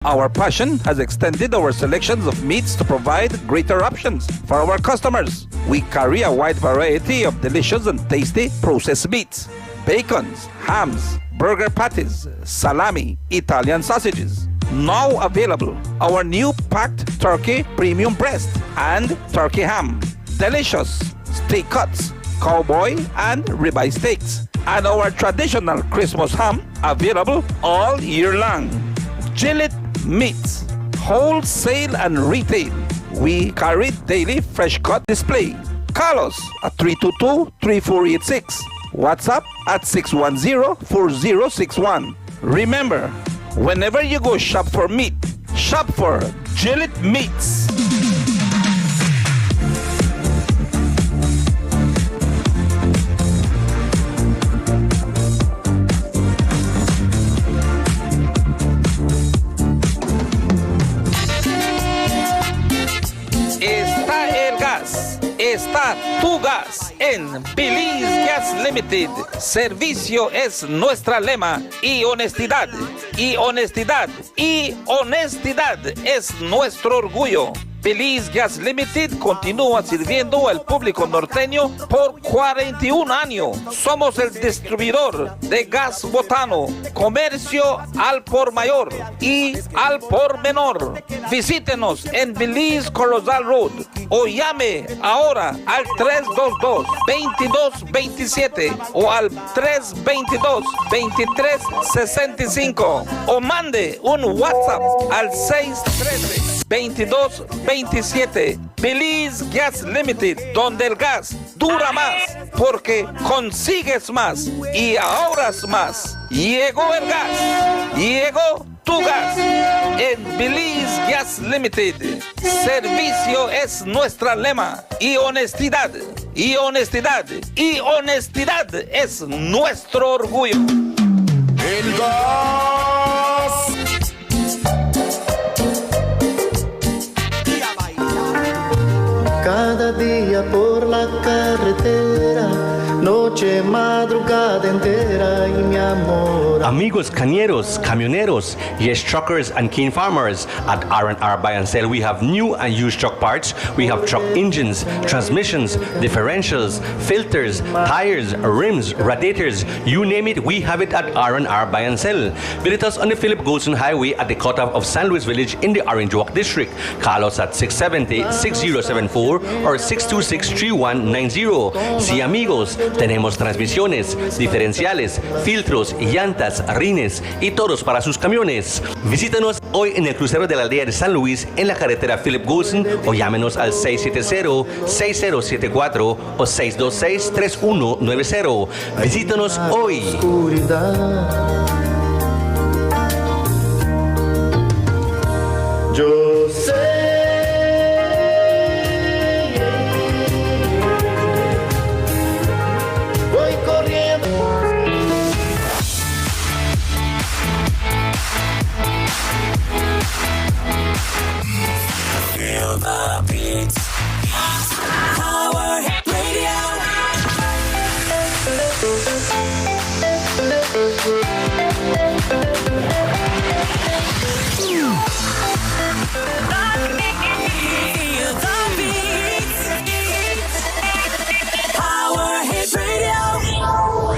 Our passion has extended our selections of meats to provide greater options for our customers. We carry a wide variety of delicious and tasty processed meats, bacons, hams, burger patties, salami, Italian sausages. Now available, our new packed turkey premium breast and turkey ham, delicious steak cuts, cowboy and ribeye steaks, and our traditional Christmas ham available all year long. Gillette Meats, wholesale and retail. We carry daily fresh cut display. Call us at 322-3486. WhatsApp at 610-4061. Remember, whenever you go shop for meat, shop for Gillette Meats. Está tu gas en Belize Gas Limited. Servicio es nuestra lema y honestidad es nuestro orgullo. Belize Gas Limited continúa sirviendo al público norteño por 41 años. Somos el distribuidor de gas botano, comercio al por mayor y al por menor. Visítenos en Belize Corozal Road o llame ahora al 322-2227 o al 322-2365 o mande un WhatsApp al 613-2227. Belize Gas Limited, donde el gas dura más porque consigues más y ahorras más. Llegó el gas, llegó tu gas en Belize Gas Limited. Servicio es nuestra lema y honestidad es nuestro orgullo. El gas. Cada día por la carretera, noche, madrugada entera y mi amor. Amigos cañeros, camioneros, yes, truckers and keen farmers, at R&R Buy and Sell we have new and used truck parts. We have truck engines, transmissions, differentials, filters, tires, rims, radiators, you name it, we have it at R&R Buy and Sell. Visit us on the Philip Golson Highway at the cutoff of San Luis Village in the Orange Walk District. Call us at 670-6074 or 626-3190. Sí, amigos, tenemos transmisiones, diferenciales, filtros, llantas, rines y toros para sus camiones. Visítanos hoy en el crucero de la aldea de San Luis en la carretera Philip Golson o llámenos al 670-6074 o 626-3190. Visítanos hoy. Yo sé. Feel the beats. Power Radio. Feel the beats. Power Hit Radio.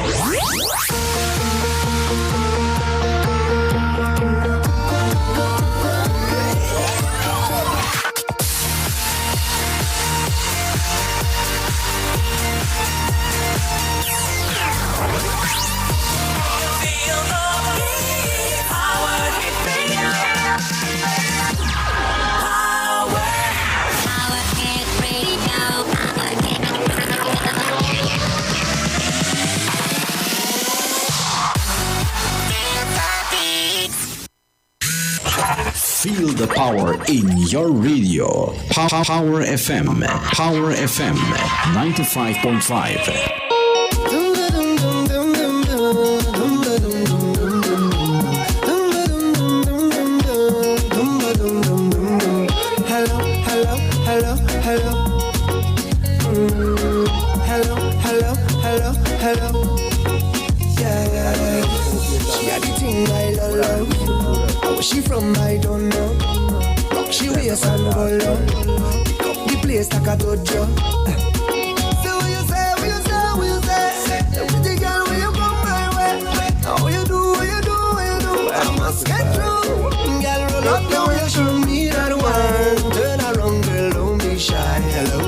Feel the power in your radio. Power FM. Power FM 95.5. Hello. Yeah. She had the thing I love. Where she from, I don't don't know. Rock she waist and go low. Pick up the place like a dojo. So what you say, what you say, what you say? Pretty girl, when you come my way, how you do, what you do, what you do? I must get through. Girl, roll up now, you show me that one. Turn around, girl, don't be shy. Hello,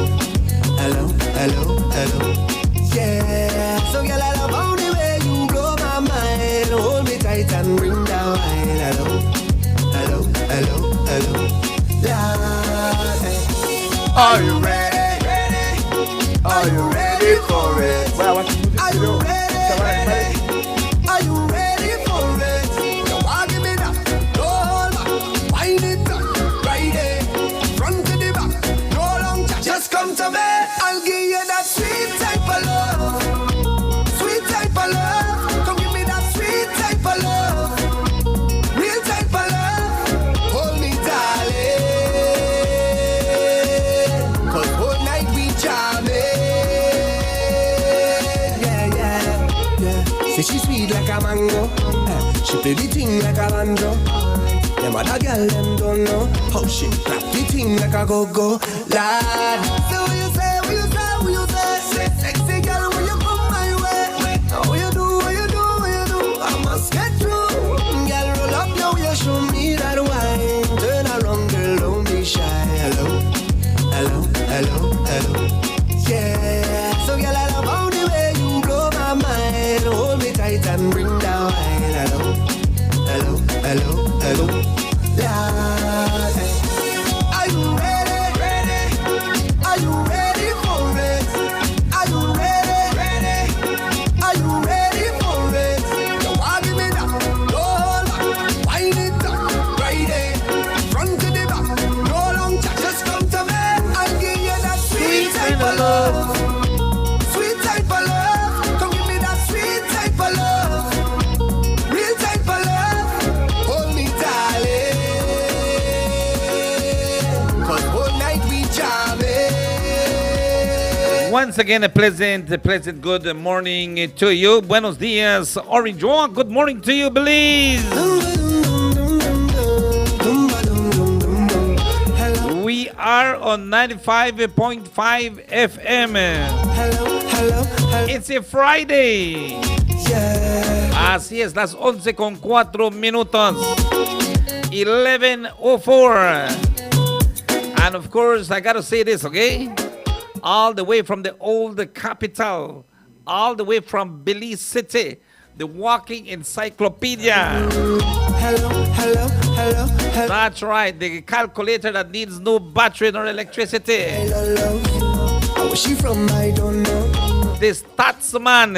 hello, hello, hello. Yeah, so girl, I love how the way you blow my mind. Hold me tight and bring that wine. Hello, hello, hello, hello. Lord, hey. Are you ready? Are you ready for it? Are you ready? Are you ready for it? You want give me that? No hold back. Wind it up, right there, front to the back. No long chat. Just come to me. I'll give you that sweet type of love. Sweet type of love. Come give me that sweet type of love. Real type of love. Hold me, darling. 'Cause whole night we jamming. Yeah, yeah, yeah. Say she sweet like a mango. She play the thing like a banjo. Them other girl them don't know how she clap the thing like a go-go. Lad. So what you say, what you say, what you say? Sexy girl, when you come my way, how you do, what you do, what you do? I must get through. Girl, roll up now, you show me that wine. Turn around, girl, don't be shy. Hello, hello, hello, hello. Yeah. So girl, I love how the way you blow my mind. Hold me tight and bring that wine. Hello, hello, hello, hello. Lord, hey. Are you ready? Are you ready for it? Are you ready? Are you ready for it? You want give me that? No hold back. Wind it up, right there, front to the back. No long chat. Just come to me. I'll give you that sweet type of love. Sweet type of love. Come give me that sweet type of love. Real type of love. Hold me, darling. 'Cause whole night we jamming. Once again, a pleasant good morning to you. Buenos dias, Orange Walk. Good morning to you, Belize. We are on 95.5 FM. Hello, hello, hello. It's a Friday. Yeah. Así es, las 11:04. 11:04. And of course, I gotta say this, okay? All the way from the old capital, all the way from Belize City, the walking encyclopedia. Hello, hello, hello, hello. That's right, the calculator that needs no battery nor electricity. Hello. Where she from? I don't know. The Statsman,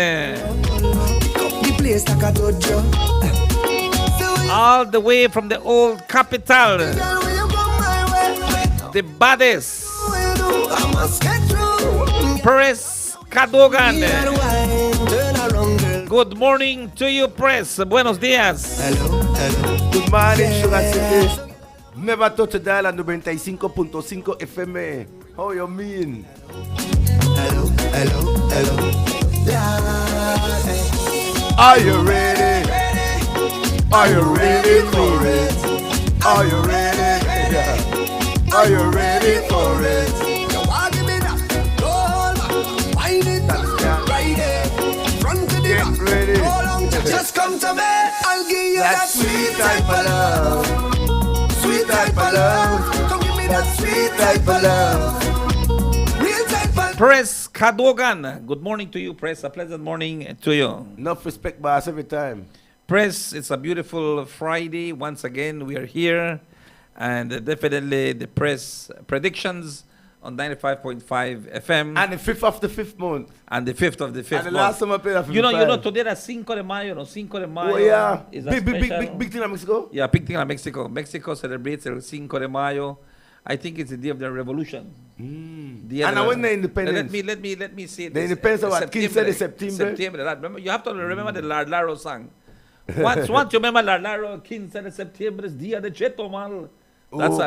Pick up the place like a dojo. all the way from the old capital, Girl, when you come my way, the baddest, what you do? I must get through. Press Cadogan. That wine, turn around, girl. Good morning to you, Press. Buenos dias. Hello, hello. Good morning, Sugar City. Never touch a dial at 95.5 FM. How you mean? Hello, hello, hello. Lord, hey. Are you ready? Are you ready for it? Are you ready? Yeah. Are you ready for it? You want give me that? No hold back. Wind it up, right there, front to the Get back. ready. No long chat. Just come to me. I'll give you that sweet type of love. Sweet type of love. Come give me that sweet type of love. Real type of Press Cadogan. Good morning to you, Press. A pleasant morning to you. Enough respect, boss, every time. Press, it's a beautiful Friday. Once again, we are here. And definitely the Press predictions on 95.5 FM. And the 5th of the 5th month. And the 5th of the 5th And the last time I played You know, today that's Cinco de Mayo, no? Cinco de Mayo. Oh, yeah. Is a Big special- thing in Mexico? Yeah, big thing in Mexico. Mexico celebrates el Cinco de Mayo. I think it's the day of their revolution. Día And de la- when the independence? Let me see. The this. independence of what? 15 de septiembre? Septiembre. Right. Remember, you have to remember the Larlaro song. Once you remember Larlaro, 15 de septiembre is Día de Cheto, man.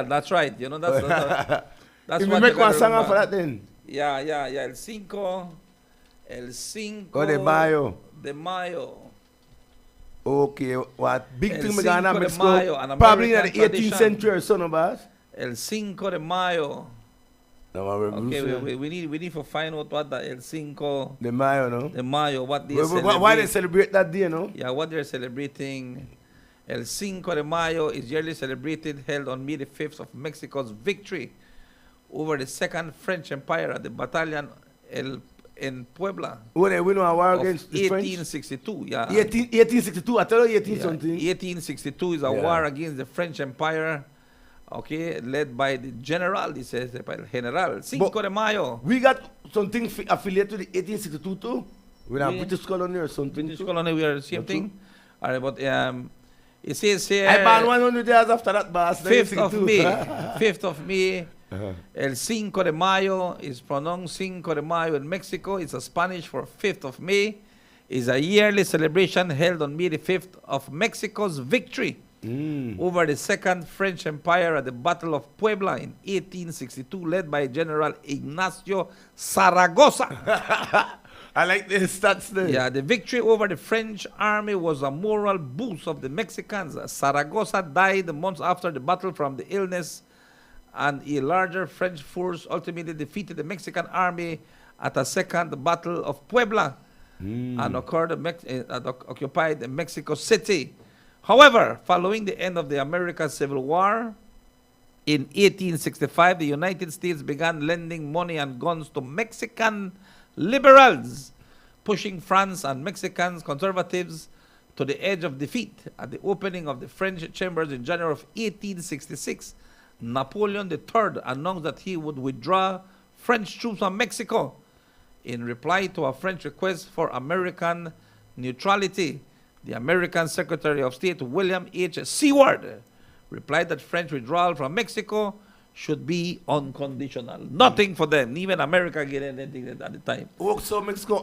That's right. You know, that's If you what make you one gotta song remember. for that then. Yeah. El Cinco Go de Mayo. de Mayo. Okay, what big El thing we got in 5 de Mexico? Mayo, an Probably in the American 18th tradition. century or so, no, boss? El 5 de Mayo. No, Okay, we need to find out what the El 5 the Mayo, no? de Mayo, what they Why they celebrate. celebrate that day, no? Yeah, what they're celebrating. El 5 de Mayo is yearly celebrated, held on May the 5th of Mexico's victory over the Second French Empire at the Battalion in Puebla When they win a war of against the French? 1862. Yeah, 1862, I tell you 18 yeah, something. 1862 is a Yeah. war against the French Empire, okay, led by the general, this is the General 5 de Mayo. We got something affiliated to the 1862 too? With a We- British colony or something British too? colony, we are the same Not thing. All right, but it says here. I ban 100 years after that, boss. 5th of 1962. May. 5th of May. El 5 de Mayo is pronounced 5 de Mayo in Mexico. It's a Spanish for 5th of May. It's a yearly celebration held on May the 5th of Mexico's victory over the Second French Empire at the Battle of Puebla in 1862, led by General Ignacio Zaragoza. I like the stats there. Yeah, the victory over the French army was a moral boost of the Mexicans. Zaragoza died months after the battle from the illness, and a larger French force ultimately defeated the Mexican army at a second battle of Puebla and occupied Mexico City. However, following the end of the American Civil War, in 1865, the United States began lending money and guns to Mexican liberals, pushing France and Mexican conservatives to the edge of defeat. At the opening of the French chambers in January of 1866, Napoleon III announced that he would withdraw French troops from Mexico. In reply to a French request for American neutrality, the American Secretary of State, William H. Seward, replied that French withdrawal from Mexico should be unconditional. Nothing for them. Even America get anything at the time. Oh, so Mexico,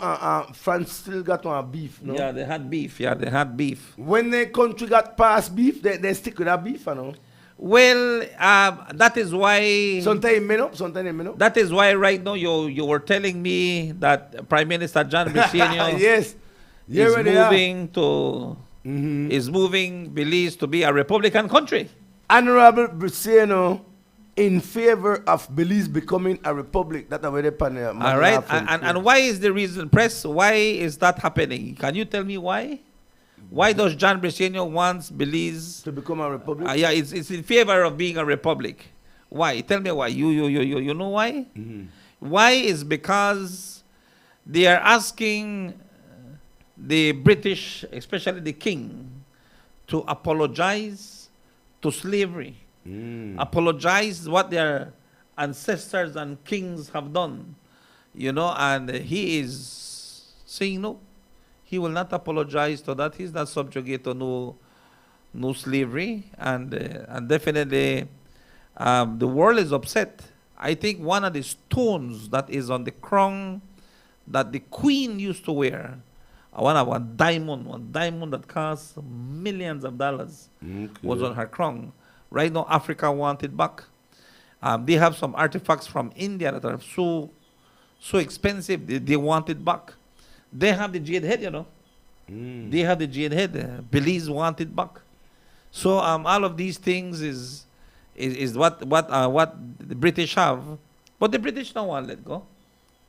France still got on beef, no? Yeah, they had beef. Yeah, they had beef. When the country got past beef, they stick with that beef, you know? Well, that is why. Sometimes men up, sometimes men up. That is why right now you were telling me that Prime Minister John Briceño Yes. You is already are. moving to is moving Belize to be a Republican country. Honorable Briceño in favor of Belize becoming a republic. That's already pan. All right, and why is the reason, press? Why is that happening? Can you tell me why? Why does John Briceño wants Belize to become a republic? Yeah, it's in favor of being a republic. Why? Tell me why. You know why? Why is because they are asking the British, especially the king, to apologize to slavery. Apologize what their ancestors and kings have done. You know, and he is saying no. He will not apologize to that. He's not subjugate to no slavery, and definitely the world is upset. I think one of the stones that is on the crown that the queen used to wear, one diamond that costs millions of dollars, was on her crown. Right now, Africa want it back. They have some artifacts from India that are so expensive. They want it back. They have the jade head, you know. They have the jade head. Belize want it back. So all of these things is what the British have, but the British don't want to let go.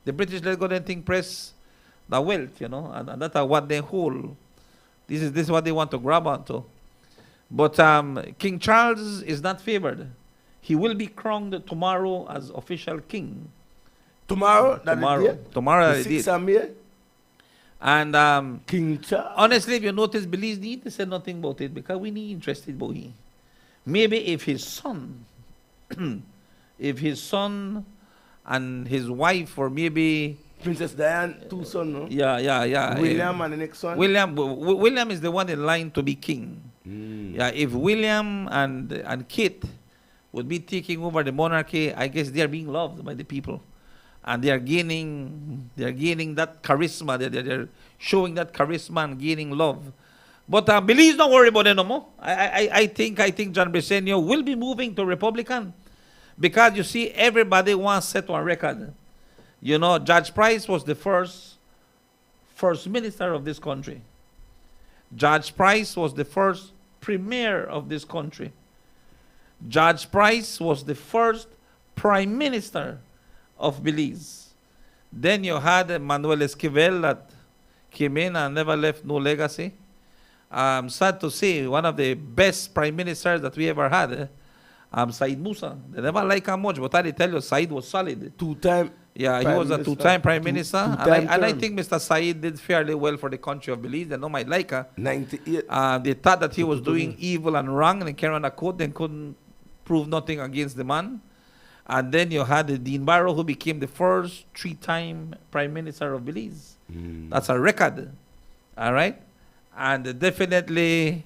The British let go. They think press the wealth, you know, and that's what they hold. This is what they want to grab onto. But King Charles is not favored. He will be crowned tomorrow as official king. Tomorrow? Tomorrow. The 6th of May? And King Charles. honestly, if you notice, Belize need to say nothing about it because we need interested about him. Maybe if his son, and his wife, or maybe Princess Diane, 2 sons, no? Yeah. William and the next one? William is the one in line to be king. Yeah, if William and Kate would be taking over the monarchy, I guess they are being loved by the people. And they are gaining that charisma. They're showing that charisma and gaining love. But Belize don't worry about it no more. I think John Briceño will be moving to Republican, because you see everybody wants set on record. You know, Judge Price was the first minister of this country. George Price was the first premier of this country. George Price was the first prime minister of Belize. Then you had Manuel Esquivel that came in and never left no legacy. Sad to say, one of the best prime ministers that we ever had, Said Musa. They never like him much, but I tell you, Said was solid. Two-time. Yeah, he Prime was a Minister. two-time prime minister, Two-time and I term. think Mr. Said did fairly well for the country of Belize. They know my like her. 98. They thought that he was doing evil and wrong, and they carried on a court, then couldn't prove nothing against the man. And then you had Dean Barrow, who became the first three-time prime minister of Belize. That's a record, all right? And definitely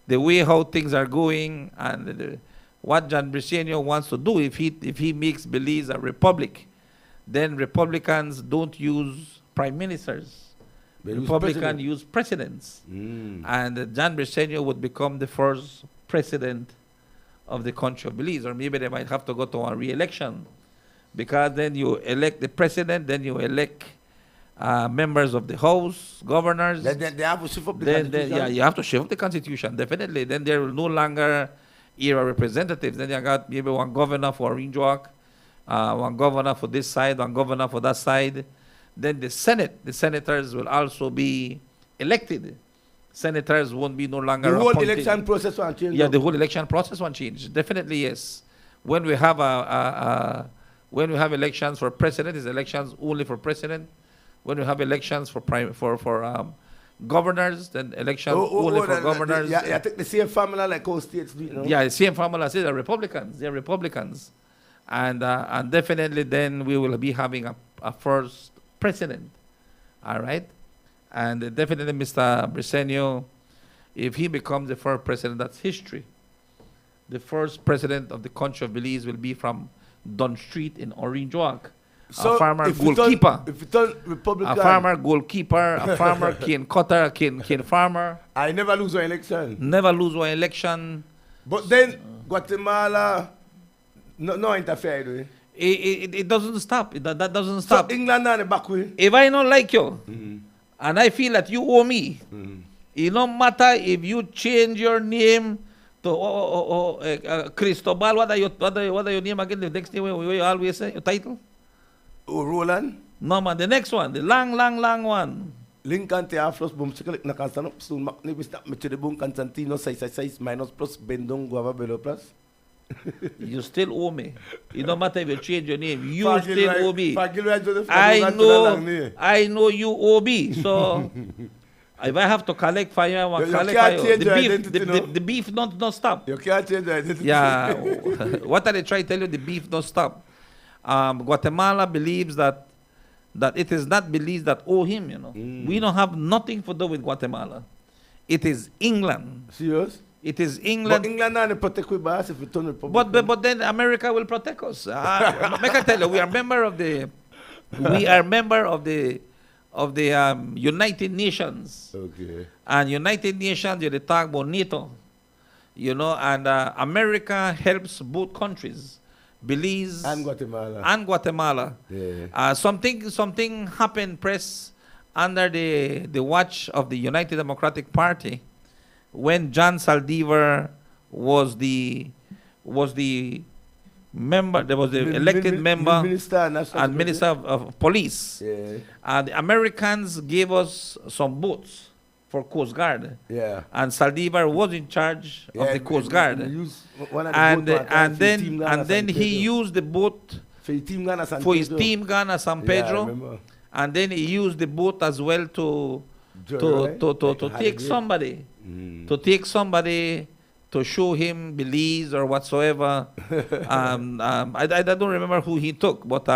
the way how things are going and what John Briceño wants to do, if he makes Belize a republic, then Republicans don't use prime ministers. They use Republicans president. use presidents. And John Briceño would become the first president of the country of Belize, or maybe they might have to go to a re-election, because then you elect the president, then you elect members of the House, governors. They have to shift up the Then, constitution. yeah, you have to shift the constitution, definitely. Then there will no longer era representatives. Then you got maybe one governor for Orange Walk, one governor for this side, one governor for that side. Then the senators will also be elected. Senators won't be no longer The whole appointed. election process will change. Yeah, the whole election process won't change. Definitely, yes. When we have when we have elections for president, it's elections only for president. When we have elections for governors, then elections only for governors. Yeah, I think the same formula like all states do, you know? Yeah, the same formula says they're Republicans. They're Republicans. And definitely then we will be having a first president. All right? And definitely Mr. Briceño, if he becomes the first president, that's history. The first president of the country of Belize will be from Dunn Street in Orange Walk. So a farmer if you goalkeeper. If you turn Republican, A farmer goalkeeper, a farmer cane cutter, cane farmer. I never lose an election. Never lose one election. But then Guatemala, no interfere, do it? It doesn't stop. That doesn't stop. So England on the back way. If I don't like you, and I feel that you owe me, it don't matter if you change your name to Cristobal. What are your name again? The next name you always say your title. Oh, Roland. No man, the next one, the long one. Lincoln te aflos bum sikalik na kansan soon mak ni bista mechede bum Constantino 666 minus plus bendong guava belo plus. You still owe me. It don't matter if you change your name. You Fagil still right- owe me. Fagil right to the I front, to the lang ni. know. I know you owe me. So if I have to collect fire, I will You collect can't fire. change The your beef, identity, no? the beef don't stop. You can't change the identity. Yeah. What are they trying to tell you? The beef don't stop. Guatemala believes that it is not Belize that owe him, you know. We don't have nothing to do with Guatemala. It is England. Serious? It is But England. England na protect we boss if we turn Republican. But then America will protect us. Make I tell you, we are member of the United Nations. Okay. And United Nations, you talk about NATO, you know, and America helps both countries, Belize And Guatemala. and Guatemala. Yeah. Something happened, press, under the watch of the United Democratic Party, when John Saldivar was the member. There was the elected member Minister and National and Minister of Police. Yeah. The Americans gave us some boats for Coast Guard. Yeah. And Saldivar was in charge of the Coast Guard. And then he used the boat for his team Ghana San for his Pedro. team Ghana San Yeah, I Pedro. remember. And then he used the boat as well to take somebody. To take somebody to show him Belize or whatsoever. I don't remember who he took, but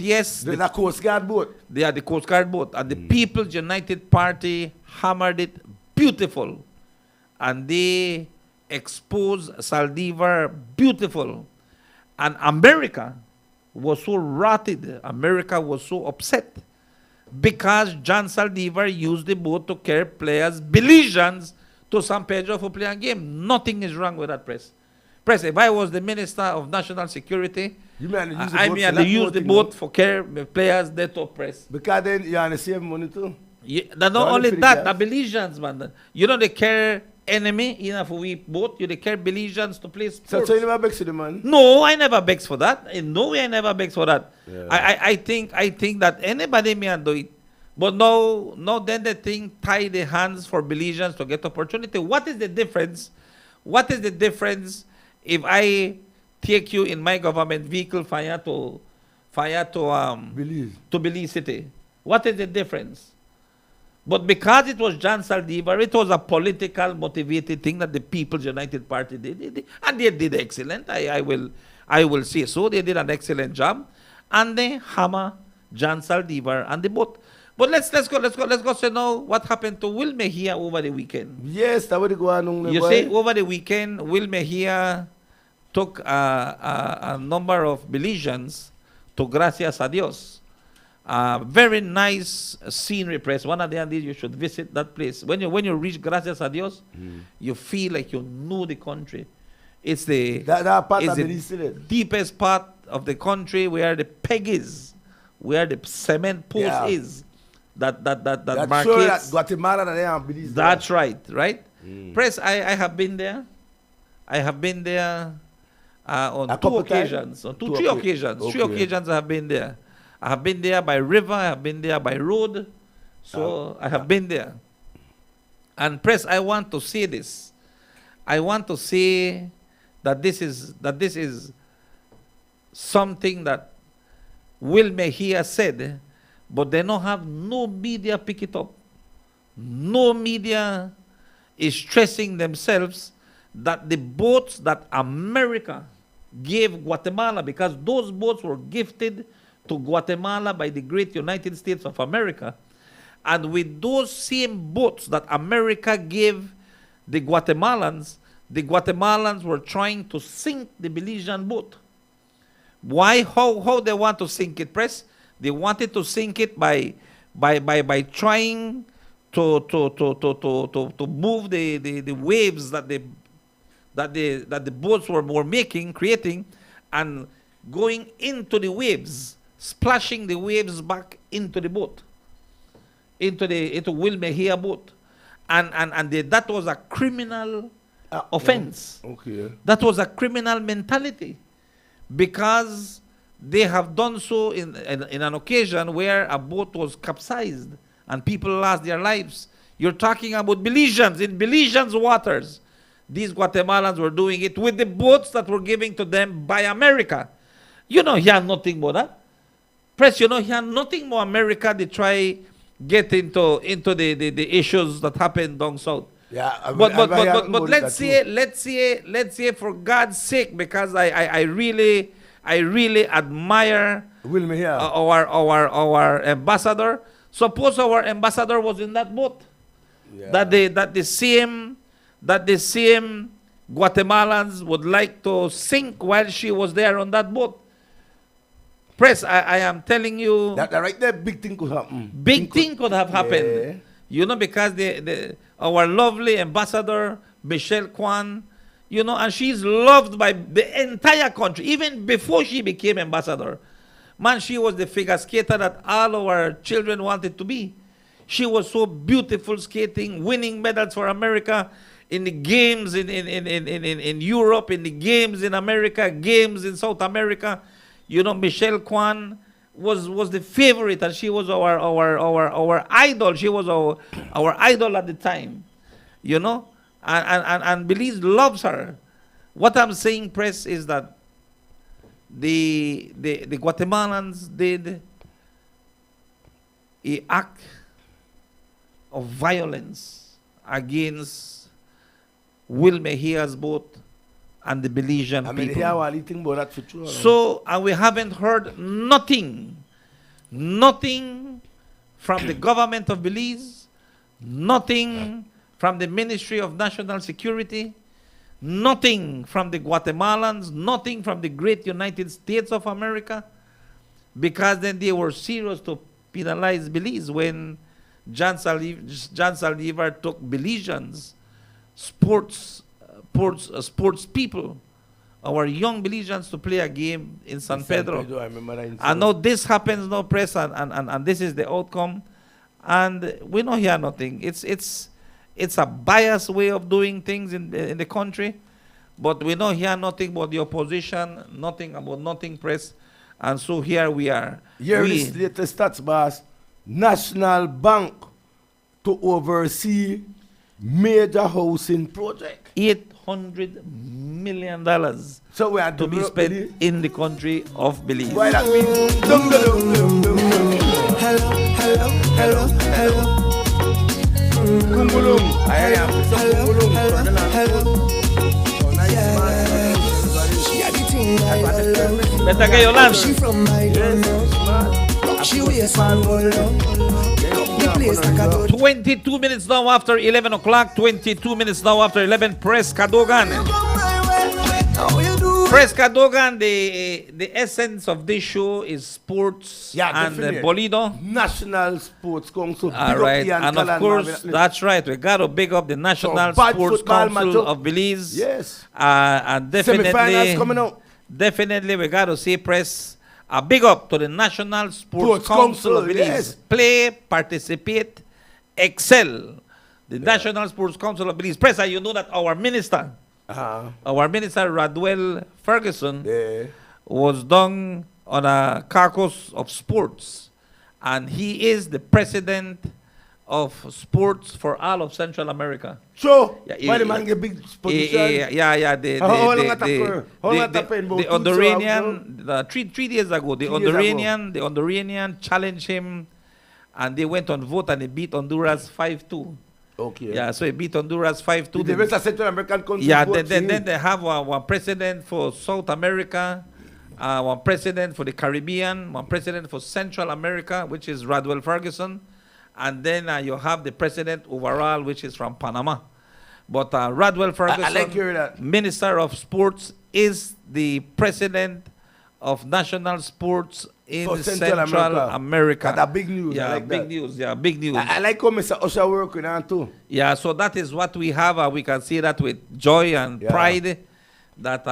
yes, The Coast Guard boat. they are the Coast Guard boat. And the People's United Party hammered it beautiful. And they exposed Saldivar beautiful. And America was so rotted. America was so upset. Because John Saldivar used the boat to carry players, Belizeans, to San Pedro for playing a game. Nothing is wrong with that, press. Press, if I was the Minister of National Security, You mean I use the boat for carry players there to press. Because then you are on the same money too. Not Not only for the that, gas. the Belizeans, man. You know they care enemy enough we both. You they care Belizeans to play So, sports. so you never begs to the man? No, I never begs for that. In no way I never begs for that. Yeah. I think that anybody may do it. But no, then the thing tie the hands for Belizeans to get opportunity. What is the difference? What is the difference if I take you in my government vehicle fire to Believe. to Belize City? What is the difference? But because it was John Saldivar, it was a political motivated thing that the People's United Party did. And they did excellent. I will say so. They did an excellent job. And they hammer John Saldivar and the boat. But let's go say now what happened to Will Mejia over the weekend. Yes, that would go on. You see, over the weekend, Will Mejia took a number of Belizeans to Gracias a Dios. Very nice scenery place. One of the days you should visit that place. When you reach Gracias a Dios, you feel like you know the country. It's the that part it's of the Belize City. deepest part of the country where the peg is, where the cement post Yeah. is. That That's markets. sure that Guatemala that they are Belize. That's right. Press, I have been there. I have been there on A two couple occasions. times? On Two three occa- occasions. Three okay. occasions I have been there. I have been there by river. I have been there by road. So I have been there. And press, I want to say this. I want to say that this is something that Will Mejia said, but they don't have no media pick it up. No media is stressing themselves that the boats that America gave Guatemala, because those boats were gifted to Guatemala by the great United States of America, and with those same boats that America gave the Guatemalans were trying to sink the Belizean boat. Why? How they want to sink it, Press? They wanted to sink it by trying to move the waves that the boats were making, creating, and going into the waves, splashing the waves back into the boat, into Will Mejia boat, and that was a criminal offense. Okay. That was a criminal mentality, because they have done so in an occasion where a boat was capsized and people lost their lives. You're talking about Belizeans, in Belizeans waters. These Guatemalans were doing it with the boats that were given to them by America. You know, he had nothing more that. Press, you know, he had nothing more America. They try get into the issues that happened down south. Yeah, But let's say for God's sake, because I really admire Will Mejia. our ambassador. Suppose our ambassador was in that boat. Yeah. That the same Guatemalans would like to sink while she was there on that boat. Press, I am telling you, that right there, big thing could happen. big thing could have happened. Yeah. You know, because our lovely ambassador, Michelle Kwan, you know, and she's loved by the entire country, even before she became ambassador. Man, she was the figure skater that all our children wanted to be. She was so beautiful skating, winning medals for America in the games in Europe, in the games in America, games in South America. You know, Michelle Kwan was the favorite, and she was our idol. She was our idol at the time, you know, and Belize loves her. What I'm saying, Press, is that the Guatemalans did an act of violence against Will Mejia's boat and the Belizean I mean, people. here while eating about that for sure. So, and we haven't heard nothing from the government of Belize, nothing from the Ministry of National Security, nothing from the Guatemalans, nothing from the great United States of America, because then they were serious to penalize Belize when John Saldivar took Belizeans, sports people, our young Belizeans, to play a game in San Pedro. I remember that And now this happens now, Press, and this is the outcome. and we don't hear nothing. It's a biased way of doing things in the country, but we don't hear nothing about the opposition, nothing about nothing press, and so here we are. Here is the latest stats, boss. National Bank to oversee major housing project. $800 million So we are to be spent in the country of Belize. Why that means dum dum dum dum dum. Hello, hello, hello, hello. Kumbulum. I am Hello, hello. Yeah, the thing I love. Better get your land. She from my rock, she wears some gold. The place like a 22 minutes now after 11 o'clock. 22 minutes now after 11. Press Cadogan. Press Cadogan. The essence of this show is sports and Bolido. National Sports Council. All right, and of course, that's right. We got to big up the National Sports Council of Belize. Yes. And Semi-finals coming out. definitely, we got to say, press a big up to the National Sports Council of Belize. Yes. Play, participate, excel. The National Sports Council of Belize. Press, you know that our minister, Radwell Ferguson, was done on a caucus of sports, and he is the president of sports for all of Central America. So, Yeah, why the man get big position? Yeah. How long that happened? The Honduranian, 3 days ago, the Honduranian challenged him, and they went on vote, and they beat Honduras 5-2. Okay. Yeah, so he beat Honduras 5-2. The rest of Central American countries. Yeah, then they have one president for South America, one president for the Caribbean, one president for Central America, which is Radwell Ferguson, and then you have the president overall, which is from Panama. But Radwell Ferguson, I like hearing that. Minister of Sports, is the president of national sports in For Central America. That's big news. Yeah, I like big that. news. Yeah, big news. I like how Mr. Usher working on too. Yeah, so that is what we have. We can see that with joy and pride that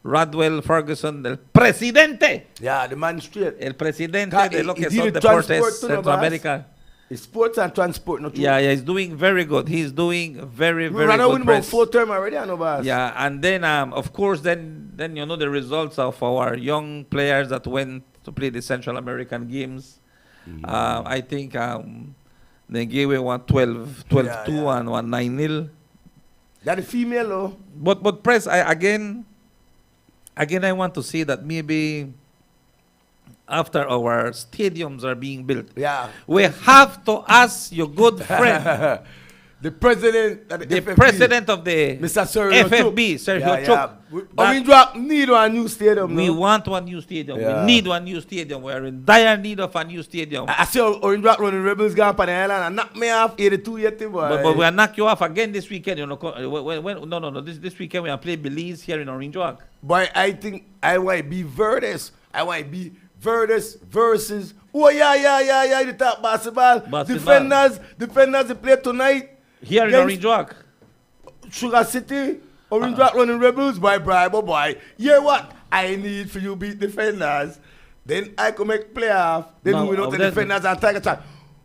Radwell Ferguson, el presidente, Yeah, the man straight. el presidente God, de lo que he son did transport deportes too, no, Centroamérica. It's sports and transport, not true. Yeah, he's doing very good. He's doing very, We very ran out good. with about Press. 4 term already, I know, boss. Yeah, and then of course, then you know the results of our young players that went to play the Central American games. I think they gave away 12-2 and 9-0. That the female, though. But press, again, I want to say that maybe after our stadiums are being built, we have to ask your good friend, the president, president of the Mr. Sergio FFB, Sergio Chuk. We need a new stadium. We no? want one new stadium. Yeah. We need one new stadium. We are in dire need of a new stadium. I see Orange Rock running Rebels gone on the island and knock me off 82 yet, boy. But we will knock you off again this weekend. You know, no. This weekend we are playing Belize here in Orange Rock. But I think I want to be Verdes. I want to be Verdes versus. Oh yeah. The top basketball. Defenders. They play tonight. Here in Orange Rock. Sugar City. Orange Rock running Rebels. Boy. Yeah, what? I need for you beat defenders. Then I can make playoff. Then we don't the defenders and Tiger Chat.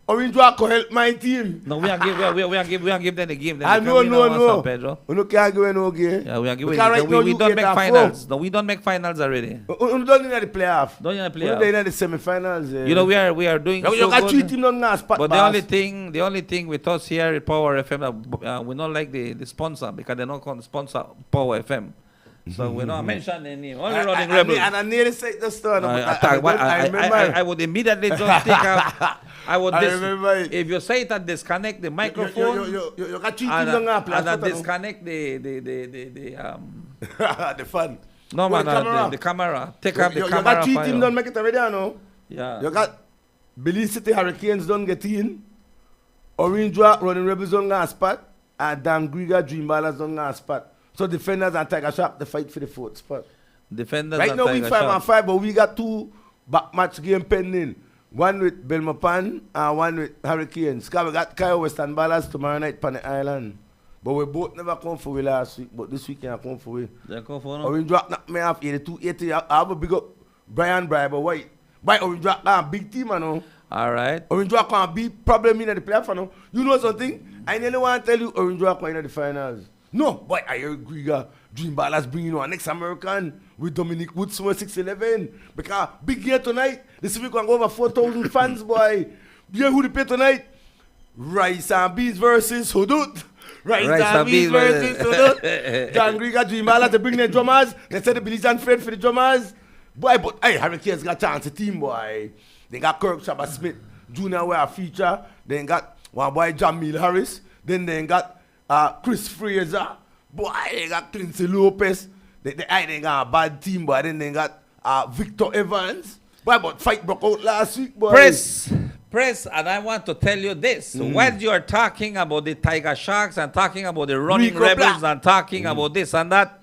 Orange Rock can help my team. No, we are give them the game. I know. We don't can't give no game. Yeah, we are giving. Right now, We you don't get make a finals. No, we don't make finals already. We don't need the playoff. Don't in the We don't playoff. need the semi-finals. You know, we are doing You so got 3 good. teams on that spot. But boss. the only thing with us here at Power FM, we don't like the sponsor because they don't call the sponsor Power FM. So we don't mention any name. Only running Rebels. And I nearly said the story. I remember. I would immediately just take out. I would. I remember it. If you say it and disconnect the microphone. You got 3 teams on that and platform. disconnect the The fun. no man, the camera. Take out the camera. You got 3 file. teams don't make it already, I know. Yeah. You got Belize City Hurricanes don't get in. Orange Rock running Rebels don't get a spot. And Dan Grieger Dreamballers don't get a spot. So defenders and Tiger Sharp they fight for the 4th spot. Defenders Right and now we Tiger 5-5, Sharp. but we got 2 back match game pending. One with Belmopan and one with Hurricanes. Because we got Kyle Western Ballers tomorrow night on the island. But we both never come for we last week. But this weekend I come for we. They come for no? Orange Rock knocked me off 82-80. I have a big up Brian Briber White. By Orange Rock, big team, I know. All right. Orange Rock can't be problem in the playoff now. You know something? I never want to tell you Orange Rock in the finals. No, but I agree. Dream Ballers bringing on next American with Dominic Woods 611. Because big year tonight. This week we can go over 4,000 fans, boy. You know who they play tonight? Rice and Beans versus Hudut. Rice and Beans versus Hudut. John Grieger, Dream Ballers, they bring their drummers. They said the Belize and Fred for the drummers. Boy, but hey, Hurricanes got a chance to team, boy. They got Kirk Shabba Smith Jr. where a feature. Then got one boy Jamil Harris. Then they got Chris Fraser. Boy, they got Quincy Lopez. They got a bad team, boy. Then they got Victor Evans. Boy, but fight broke out last week, boy. Press, and I want to tell you this. While you are talking about the Tiger Sharks and talking about the Running Rico Rebels Black. and talking about this and that,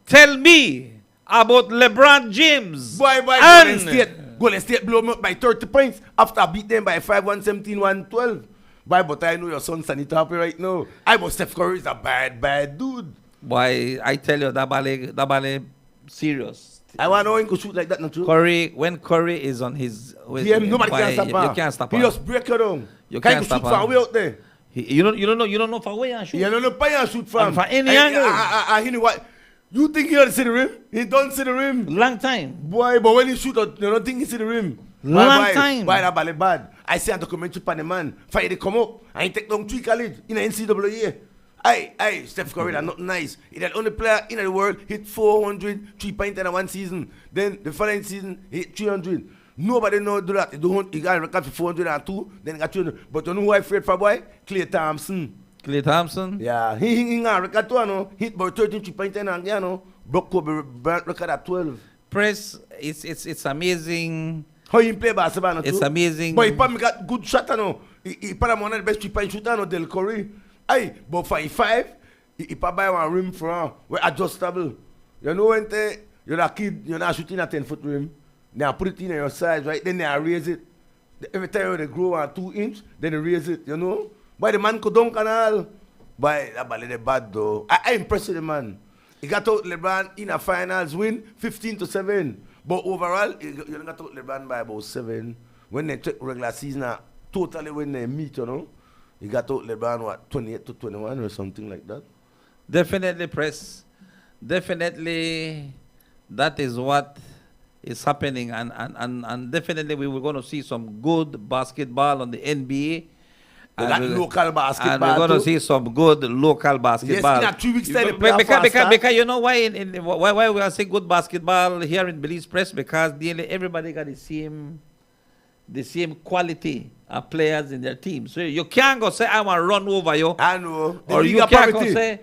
tell me about LeBron James. Boy, and Golden State blew them up by 30 points after I beat them by 5-1, 17-1, 12. Boy, but I know your son's sanity happy right now. I was Steph Curry is a bad dude. Boy, I tell you, that ballet serious. I want to know him to shoot like that, not true? When Curry is on his... Nobody can stop him. You can't stop He him. just break you down. You can't shoot stop from him. way out there. You don't know for where and shoot. You don't know why you shoot from. And for any angle. You know what? You think he don't see the rim? He don't see the rim. Long time. Boy, but when he shoot, you don't think he see the rim. Long time. Why that ballet bad? I see a documentary on the man. Fight they come up. I ain't take down 3 college in the NCAA. Hey, Steph Curry, that's not nice. He's the only player in the world hit 400 3-pointer in one season. Then the following season, he hit 300. Nobody know do that. He got a record for 402, then he got 300. But you know who I afraid for, boy? Klay Thompson. Klay Thompson? Yeah, he got a record too, no? Hit about 13 3-pointer and you know, broke Kobe Bryant record at 12. Press, it's amazing. How he play basketball, no? It's amazing. But he probably got good shot, no? He probably one of the best 3-point shooter, no? Del Curry. Aye, but for 5, he probably buy one rim for him. We're adjustable. You know when you're a kid, you're not shooting a 10-foot rim. Now put it in your size, right? Then they raise it. Every time they grow on 2 inch, then they raise it, you know? But the man could dunk and all. But that ball is bad though. I impressed with the man. He got out LeBron in a finals win 15-7. But overall, you got out LeBron by about 7. When they took regular season, totally when they meet, you know? He got out LeBron, what, 28-21 or something like that? Definitely, Press. Definitely, that is what is happening. And definitely, we were going to see some good basketball on the NBA. Local basketball. And we're going to see some good local basketball. Yes, in a 3 weeks time, because you know why why we are seeing good basketball here in Belize, Press? Because nearly everybody got the same quality of players in their team. So you can't go say I want to run over you. I know. Or you can't go say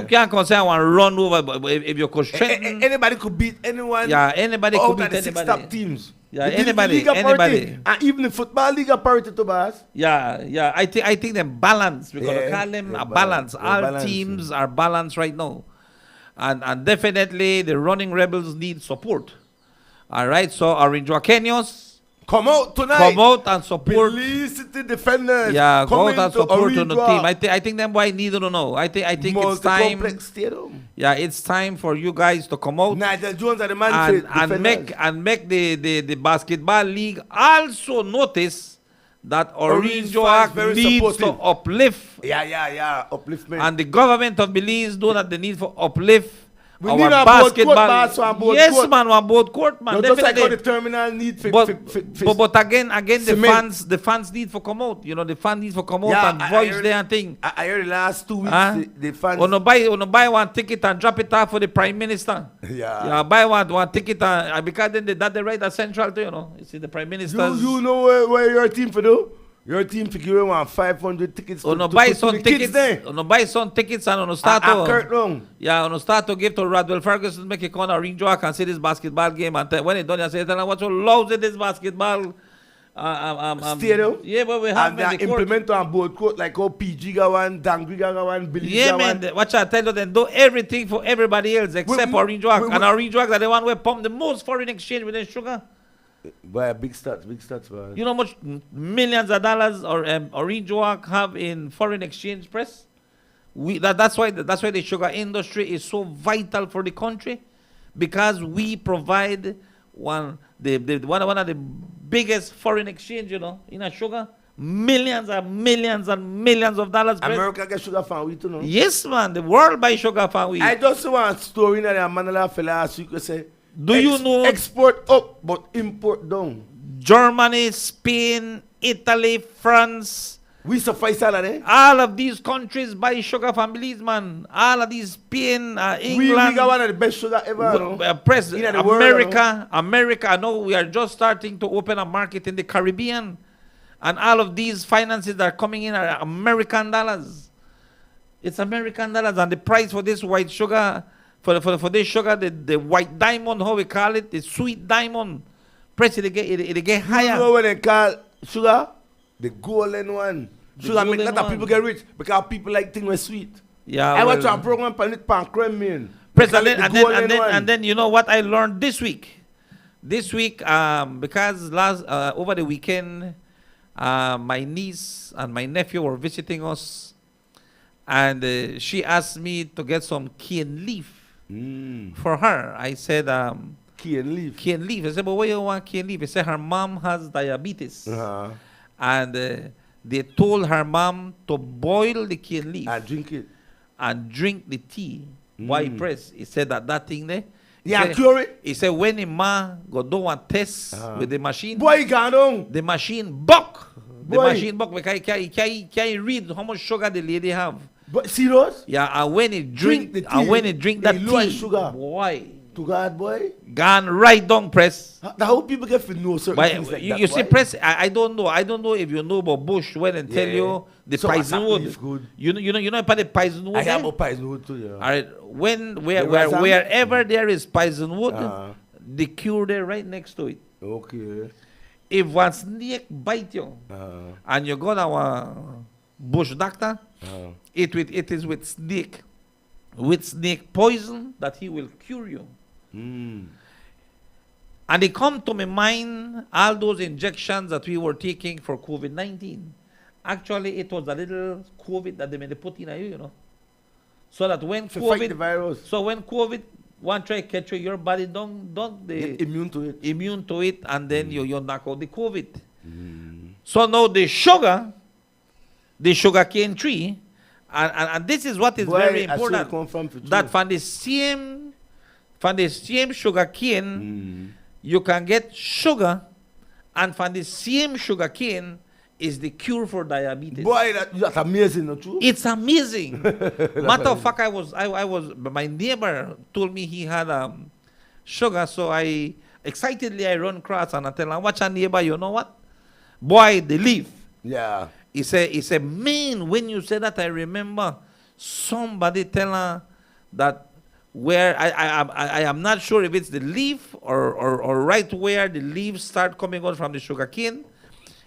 can't go say I want to run over. But if you're constraining, anybody could beat anyone. Yeah, anybody could beat the anybody. 6 top teams. Yeah, The anybody. And even the football league are parity to Bass. Yeah. I think they're balanced. We're gonna call them a balance. All balanced, teams are balanced right now, and definitely the Running Rebels need support. All right, so Orange Kenyos, come out tonight. come out and support. Belize City Defenders. Yeah, go out come and support into on the Orange team. I think them boy need to know. I think it's time. Multi-complex stadium. Yeah, it's time for you guys to come out Nigel Jones are the man for and make the basketball league also notice that Orange fans very needs to supportive. uplift, Yeah. Upliftment. and the government of Belize know that the need for uplift We our need a board basketball. court, boss, and board Yes, court. man, one board court, man. No, just like how the Definitely. terminal need for But again, cement. the fans need for come out. You know, the fans need for come out Yeah, and I voice heard- their thing. I heard the last 2 weeks Huh? the fans. Or no buy one ticket and drop it off for the prime minister. Yeah. Buy one ticket and because then that they write a central to, you know. You see the prime minister. You know where your team for do? Your team for give one 500 tickets. Or no to buy the some kids tickets. there. Or no buy some tickets and on start And Kurt to. Long. Yeah, on start to give to Radwell Ferguson, make a corner ring joke and see this basketball game and when it done, you say, tell them what's so lousy this basketball. Stadium. Yeah, but we have And they implement on board court like how PG got one, Dangri got one, Belize yeah, got man. one. Watch I tell you, then do everything for everybody else except Orange Walk. we- And Orange Walk are the one who pump the most foreign exchange with their sugar. Boy, big stats, man. You know how much millions of dollars or Orange Walk have in foreign exchange, Press? That's why the sugar industry is so vital for the country, because we provide one of the biggest foreign exchange, you know, in a sugar. Millions and millions and millions of dollars. Press. America get sugar from wheat, you know. Yes, man. The world buy sugar from wheat. I just want a story in there, man, fella last week, say, Do you know export up, but import down. Germany, Spain, Italy, France, We suffice all of them. all of these countries buy sugar from Belize, man. All of these Spain, We England, got one of the best sugar ever. no? press, In the world, America, America. I know we are just starting to open a market in the Caribbean. And all of these finances that are coming in are American dollars. It's American dollars. And the price for this white sugar, for this sugar, the white diamond, how we call it, the sweet diamond, price it get higher. You know what they call sugar? The golden one. The Sugar make a golden lot of one. people get rich because people like things with sweet. Yeah, I went to well, a program on it pan creme man. Press, And and then you know what I learned this week? This week, because over the weekend, my niece and my nephew were visiting us, and she asked me to get some cane leaf for her. I said, key and leaf. cane leaf. I said, but why you want cane leaf? I said, her mom has diabetes. Uh-huh. And they told her mom to boil the cane leaf And drink it. and drink the tea. Why press? He said that thing there. He Yeah, said- cure it. He said when the ma go do one test with the machine, Boy, you gone down. the machine buck. The Boy. machine buck because he can't read how much sugar the lady have. But serious? Yeah, and when it Drink drink, the tea, and when it drink they that low in tea, sugar. boy, To God, boy. gone right down press. How people get to know certain But things like you, that, you see, boy? press. I don't know. I don't know if you know about Bush when and tell Yeah. you the So poison WhatsApp wood. is good. You know about the poison wood. I have eh? a poison wood too, yeah. All right, The Razam? wherever there is poison wood, Uh-huh. the cure there right next to it. Okay. If one snake bite you and you go to a bush doctor, it is with snake poison that he will cure you. And it come to my mind all those injections that we were taking for COVID-19. Actually, it was a little COVID that they made put in you, you know. So that when To fight the COVID, virus. so when COVID one try catch you, your body don't Get the immune to it. immune to it, and then you knock out the COVID. So now the sugar cane tree, and this is what is Boy, very I saw it important. come from for That true. from the same sugar cane, you can get sugar, and from the same sugar cane is the cure for diabetes. Boy, that's amazing, not true? It's amazing. Matter of fact, I was my neighbor told me he had sugar, so I excitedly I run across and I tell him, watch a neighbor, you know what? Boy, the leaf. Yeah. He said, man, when you said that, I remember somebody tell her that where I am not sure if it's the leaf or right where the leaves start coming out from the sugar cane.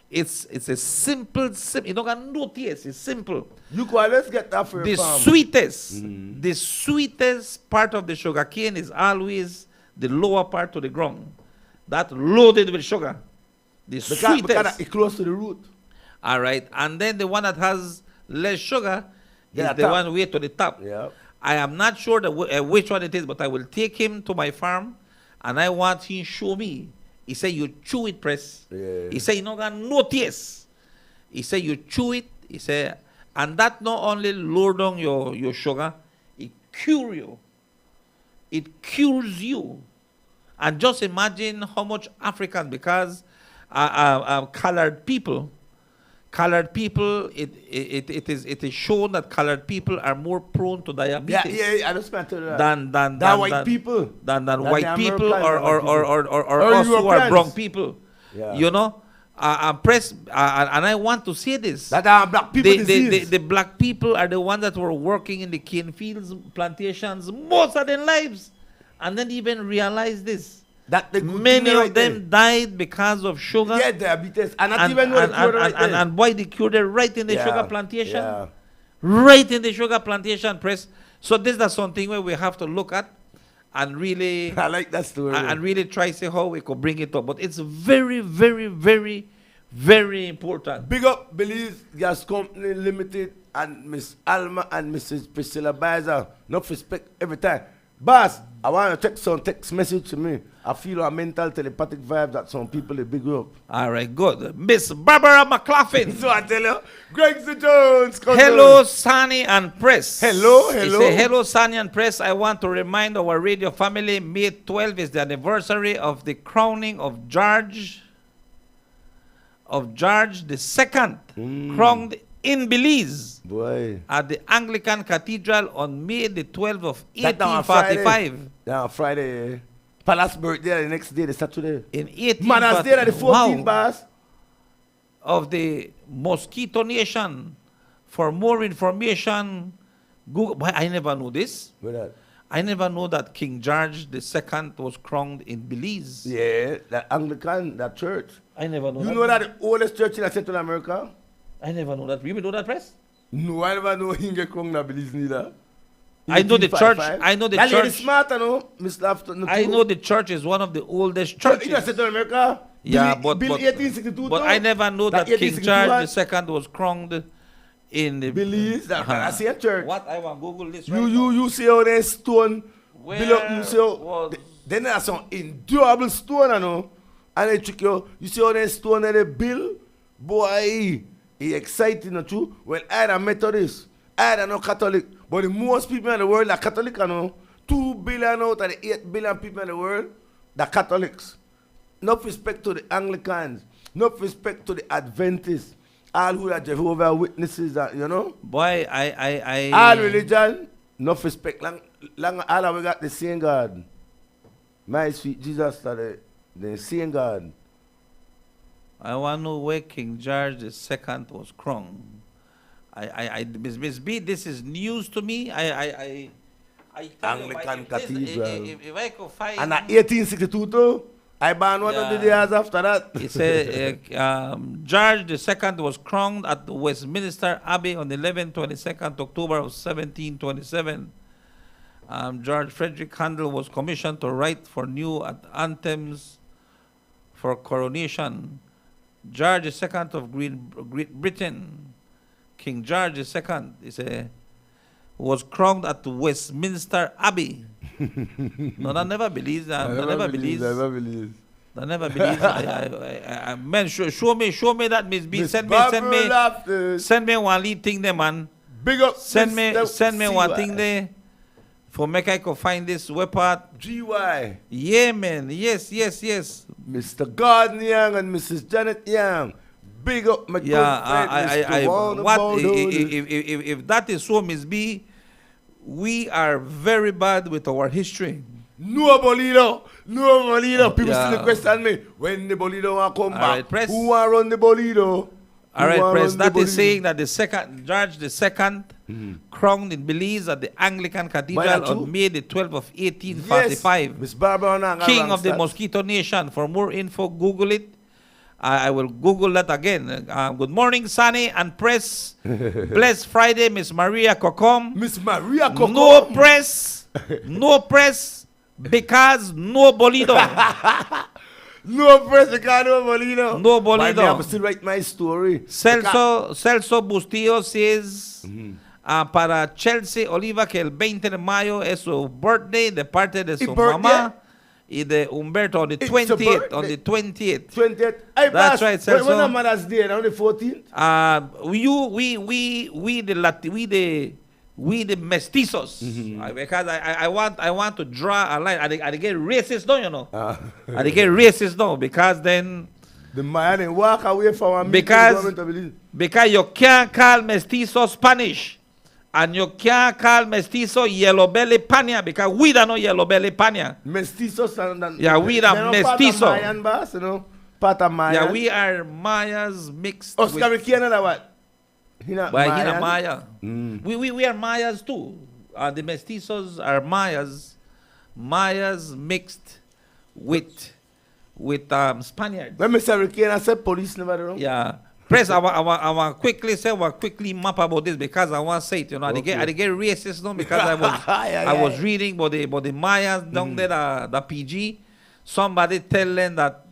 It's a simple, you don't got no taste. It's simple. You go, let's get that for The your farm. the sweetest part of the sugar cane is always the lower part of the ground. That loaded with sugar. The Because sweetest. it's close to the root. All right. And then the one that has less sugar Yeah, is the top. one way to the top. Yeah. I am not sure which one it is, but I will take him to my farm and I want him show me. He said, you chew it, press. Yeah. He said, you don't got no taste. He said, you chew it. He said, and that not only lower down your sugar, it cure you. It cures you. And just imagine how much Africans, because colored people, it is shown that colored people are more prone to diabetes. I just meant to that. Than white people. than Than white the people or American us who are Europeans. brown people. Yeah. You know, and I want to say this. That are black people disease. The black people are the ones that were working in the cane fields, plantations, most of their lives, and then even realize this. That the good Many thing of right them died because of sugar. there. Yeah, diabetes. And not And, even know the cure right there. and why they cured it right in the Yeah, sugar plantation? yeah. Right in the sugar plantation, press. So this is something where we have to look at and really I like that story. and really try to see how we could bring it up. But it's very, very, very, very important. Big up Belize Gas Company Limited and Miss Alma and Mrs. Priscilla Bizer. Not respect every time. Boss, I want to text message to me. I feel a mental telepathic vibe that some people they big up. All right, good. Miss Barbara McLaughlin. So I tell you, Greg Jones. Hello, Sunny and Press. Hello. He say, hello, Sunny and Press. I want to remind our radio family, May 12 is the anniversary of the crowning of George the Second, crowned in Belize. Boy. At the Anglican Cathedral on May the 12th of That down on 1845. Yeah, Friday. Palace birthday the next day, the Saturday. In 1845. Mother's Day at the 14th, Wow. boss. Of the Mosquito Nation. For more information, Google. Why I never knew this. What that? I never knew that King George II was crowned in Belize. Yeah, that Anglican, that church. I never knew You that. know that the oldest church in Central America? I never knew that. You know that, Press? No, I never know he get crowned in Belize neither. I know the church. 1855. I know the That lady church. smart, I know. Miss Lafton. I know the church is one of the oldest Church in churches. Central America? Yeah, Bill 1862 but I never knew that King 1861 George II was crowned in the Belize, that same church. What I want Google this right now. You see how they stone Where build up, you see how was- then there's some endurable stone, I know. And they trick you see how they stone that they build? Boy, it's exciting, not true? Well, I am Methodist, I am no Catholic, but the most people in the world are Catholic, I know. 2 billion out of the 8 billion people in the world, they're Catholics. No respect to the Anglicans, no respect to the Adventists, all who are Jehovah's Witnesses, you know? Boy, I All religion, no respect. Long all we got the same God. My sweet Jesus, the same God. I want to know where King George II was crowned. Miss B, this is news to me. I tell you, Anglican if this- Cathedral. If I could find. And at 1862 too, I born one of the Yeah. years after that. It said George II was crowned at Westminster Abbey on 22nd October of 1727. George Frederick Handel was commissioned to write for new anthems for coronation. George II of Great Britain, King George II, was crowned at Westminster Abbey. No, I never believed that. I never believed. I never believed. Man, show me that, Miss B. Miss Send Barbara me Loftus. send me one lead thing there, man. Big up. Send me Mr. one CY. thing there. For make I could find this weapon. GY. Yeah, man. Yes. Mr. Gordon Young and Mrs. Janet Young. Big up my Yeah, good friend, Mr. Warner what Bowden. if that is so, Miss B, we are very bad with our history. No Bolido. People Yeah. still question me, when the Bolido want to come All back, right, press. who want run the Bolido? All right, Who want Press. run the That is Bolido? saying that the second George II crowned in Belize at the Anglican Cathedral that's true. on May the 12th of 1845. Yes, Miss Barbara Nang, King of the Mosquito Nation. For more info, Google it. I will Google that again. Good morning, Sunny and Press. Blessed Friday, Miss Maria Cocom. Miss Maria Coco. No press. No press. Because no bolido. No press, because no Bolido. No Bolido. I'm still write my story. Celso Bustillo says para Chelsea Oliva que el 20 de mayo es su birthday de parte de su birthday? mamá y de Humberto on the It's a 20th. birthday. On the 20th. 20th. Hey, That's boss, right, when Celso. the Mother's Day, on the 14th? We the mestizos. Because I want to draw a line. I get racist now, you know. I get racist now because then The man didn't walk away from a meeting Because- government of Belize. because you can't call mestizo Spanish and you can't call mestizo yellow belly pania because we don't know yellow belly pania. Mestizos and Yeah, we the they're not mestizo. Part of Mayan, boss, you know. Part of Mayan. Yeah, we are Mayas mixed Oscar with McKenna, what? He not Well, Mayan. he not Maya. We are Mayas too. The mestizos are Mayas. Mayas mixed with Spaniards. When Mr. McKenna said police never know. Yeah. Press, I want quickly map about this because I want to say it, you know. I get racist now because I was reading about the Mayas down there, the PG. Somebody tell them that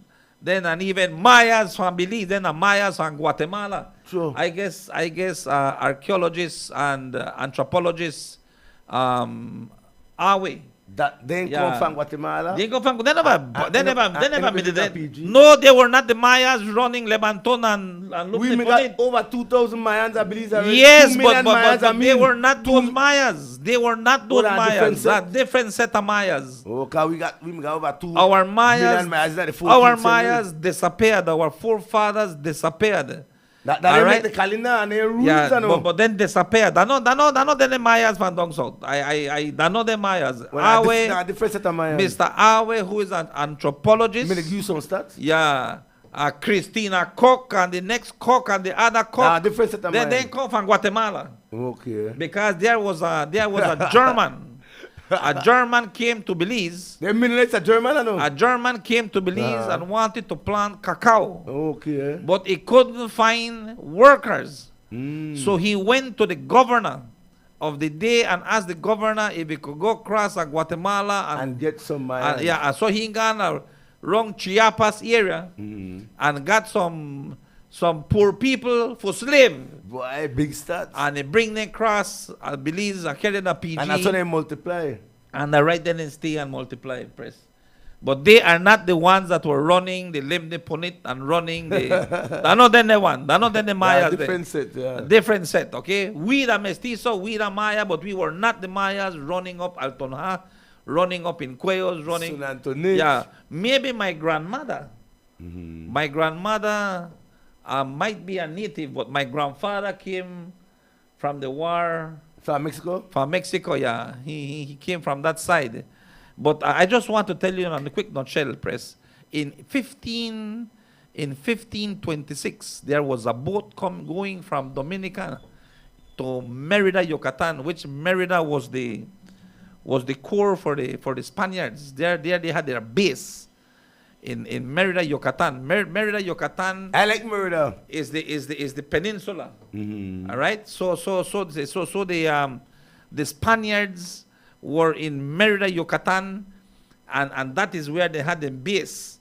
then and even Mayas from Belize, then the Mayas from Guatemala. Sure. I guess archaeologists and anthropologists are way. That then come from Guatemala. They go from they and never with been the there. PG. No, they were not the Mayas running Lebanton and We looking for got it. over 2,000 Mayans, I believe. Already. Yes, 2 but, million Mayans, I they mean. were not those Mayas. They were not those are different Mayas. set? That different set of Mayas. Okay, we got over 2 Our Mayas, million Mayas. Is that the 14th our century? Mayas disappeared. Our forefathers disappeared. That All they right? make the calendar and their rules. Yeah, I know. but then disappeared. I know the Mayas from down south. I know the Mayas. Well, Awe, different set of Mayans. Mr. Awe, who is an anthropologist. Let me give you some stats. Yeah. Christina Koch and the next Koch and the other Koch. Different set of They Mayans. come from Guatemala. Okay. Because there was a German. A German came to Belize. They mean it's a German, I know. A German came to Belize and wanted to plant cacao. Okay. But he couldn't find workers. So he went to the governor of the day and asked the governor if he could go across Guatemala And get some Mayans. so he gone around Chiapas area and got some poor people for slave. Boy, big stats. And they bring them across Belize and carry the PG. And that's how they multiply. And right then and stay and multiply, press. But they are not the ones that were running the Limne Punit and running the. They're not then the one. They're not then the Mayas. Different set, yeah. Different set, okay? We the Mestizo, we the Maya, but we were not the Mayas running up Altonja, running up in Cuellos, running. San Antonio. Yeah. Maybe my grandmother. My grandmother might be a native, but my grandfather came from the war. From Mexico? From Mexico, yeah. He came from that side. But I just want to tell you on a quick nutshell, press. In 1526, there was a boat going from Dominica to Merida, Yucatan, which Merida was the core for the Spaniards. There they had their base in Merida, Yucatan. Merida, Yucatan. I like Merida. Is the peninsula. All right. So the Spaniards were in Merida, Yucatan, and that is where they had the base,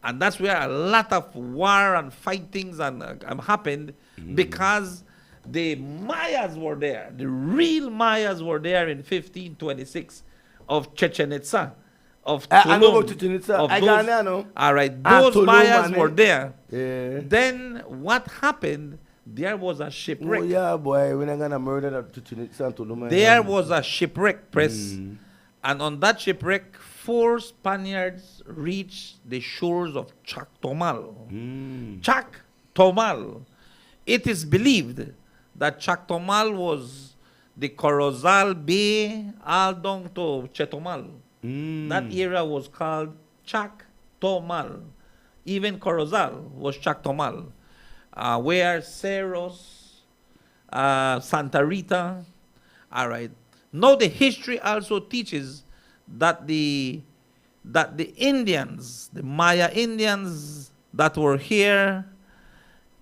and that's where a lot of war and fightings happened because the Mayas were there. The real Mayas were there in 1526 of Chichen Itza. Of Tulum, I know about Chichen Itza. of I those- got it, know. All right, those Tulum, Mayas man, were there. Yeah. Then what happened? There was a shipwreck. Oh, yeah, boy. We're not going to murder that Chichen Itza and Tulum. There was a shipwreck, press. And on that shipwreck, 4 Spaniards reached the shores of Chactomal. Chactomal. It is believed that Chactomal was the Corozal Bay all down to Chetomal. That area was called Chactomal. Even Corozal was Chactomal. Where Cerros, Santa Rita. All right. Now the history also teaches that the Indians, the Maya Indians that were here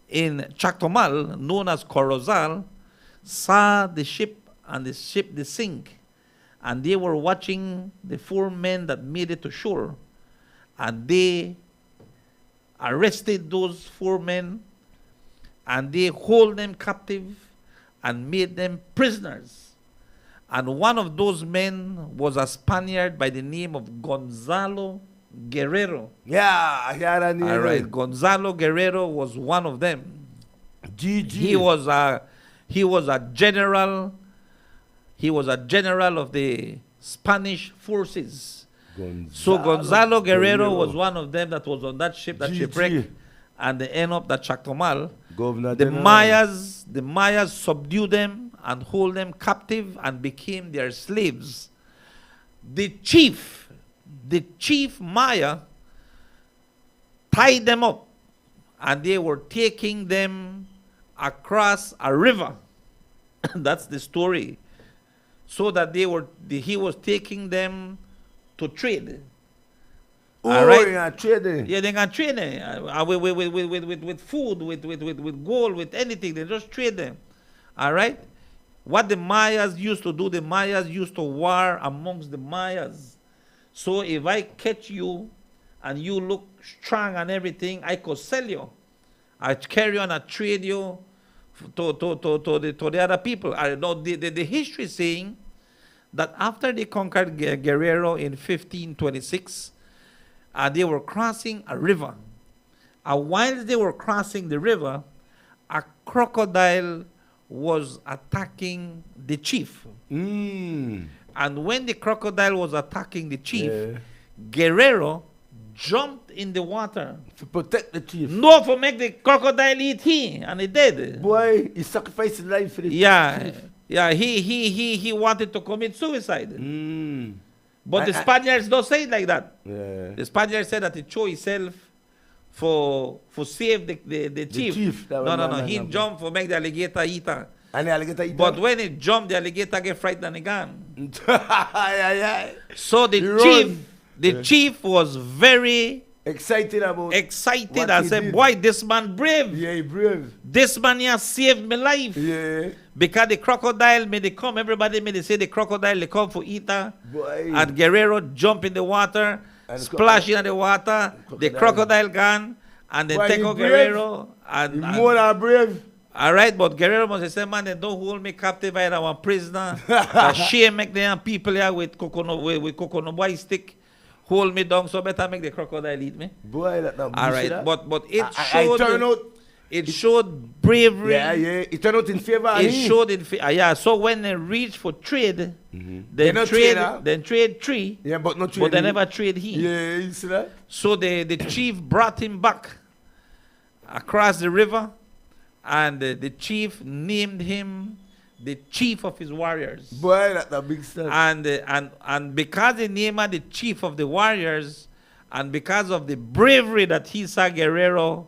in Chactomal, known as Corozal, saw the ship and the ship they sink, and they were watching the 4 men that made it to shore, and they arrested those 4 men, and they hold them captive and made them prisoners. And one of those men was a Spaniard by the name of Gonzalo Guerrero. Yeah, I hear that name. All right, Gonzalo Guerrero was one of them. GG. He was a general. He was a general of the Spanish forces. So Gonzalo Guerrero was one of them that was on that ship, that shipwreck, and they end up that Chactomal. Governor The General. Mayas subdued them and hold them captive and became their slaves. The chief Maya tied them up, and they were taking them across a river. That's the story. So that he was taking them to trade. All right. Yeah, trading. Yeah, they can trade them with food, with gold, with anything. They just trade them. All right. What the Mayas used to do, the Mayas used to war amongst the Mayas. So if I catch you and you look strong and everything, I could sell you. I carry on, I trade you to the other people. I know the history is saying that after they conquered Guerrero in 1526, they were crossing a river. While they were crossing the river, a crocodile was attacking the chief. And when the crocodile was attacking the chief, Guerrero jumped in the water to protect the chief. No, for make the crocodile eat he, and he did. Boy, he sacrificed his life for the chief. Yeah, he wanted to commit suicide. But the Spaniards don't say it like that. The Spaniards said that he chose himself for save the chief. No. He jumped for make the alligator eat her. And the alligator eat But when he jumped, the alligator get frightened again. Yeah. So the chief was very excited and said, boy, this man brave. Yeah, he brave. This man here saved my life. Yeah. Because the crocodile may they come, everybody may they say the crocodile they come for eat her. Boy. And Guerrero jump in the water, splash in the water, the crocodile gone, and then take out Guerrero. And more than brave. All right, but Guerrero must say, man, they don't hold me captive, I am a prisoner. Shame make them people here with coconut boy stick. Hold me down, so better make the crocodile eat me. Boy, that not all right, that? but it showed bravery. Yeah, it turned out in favor. It showed in favor. So when they reached for trade, then trade tree. Yeah, but not trade. But they never trade he. Yeah, you see that? So the chief brought him back across the river, and the chief named him the chief of his warriors. Boy, that's a big stuff. And because he named him the chief of the warriors, and because of the bravery that he saw Guerrero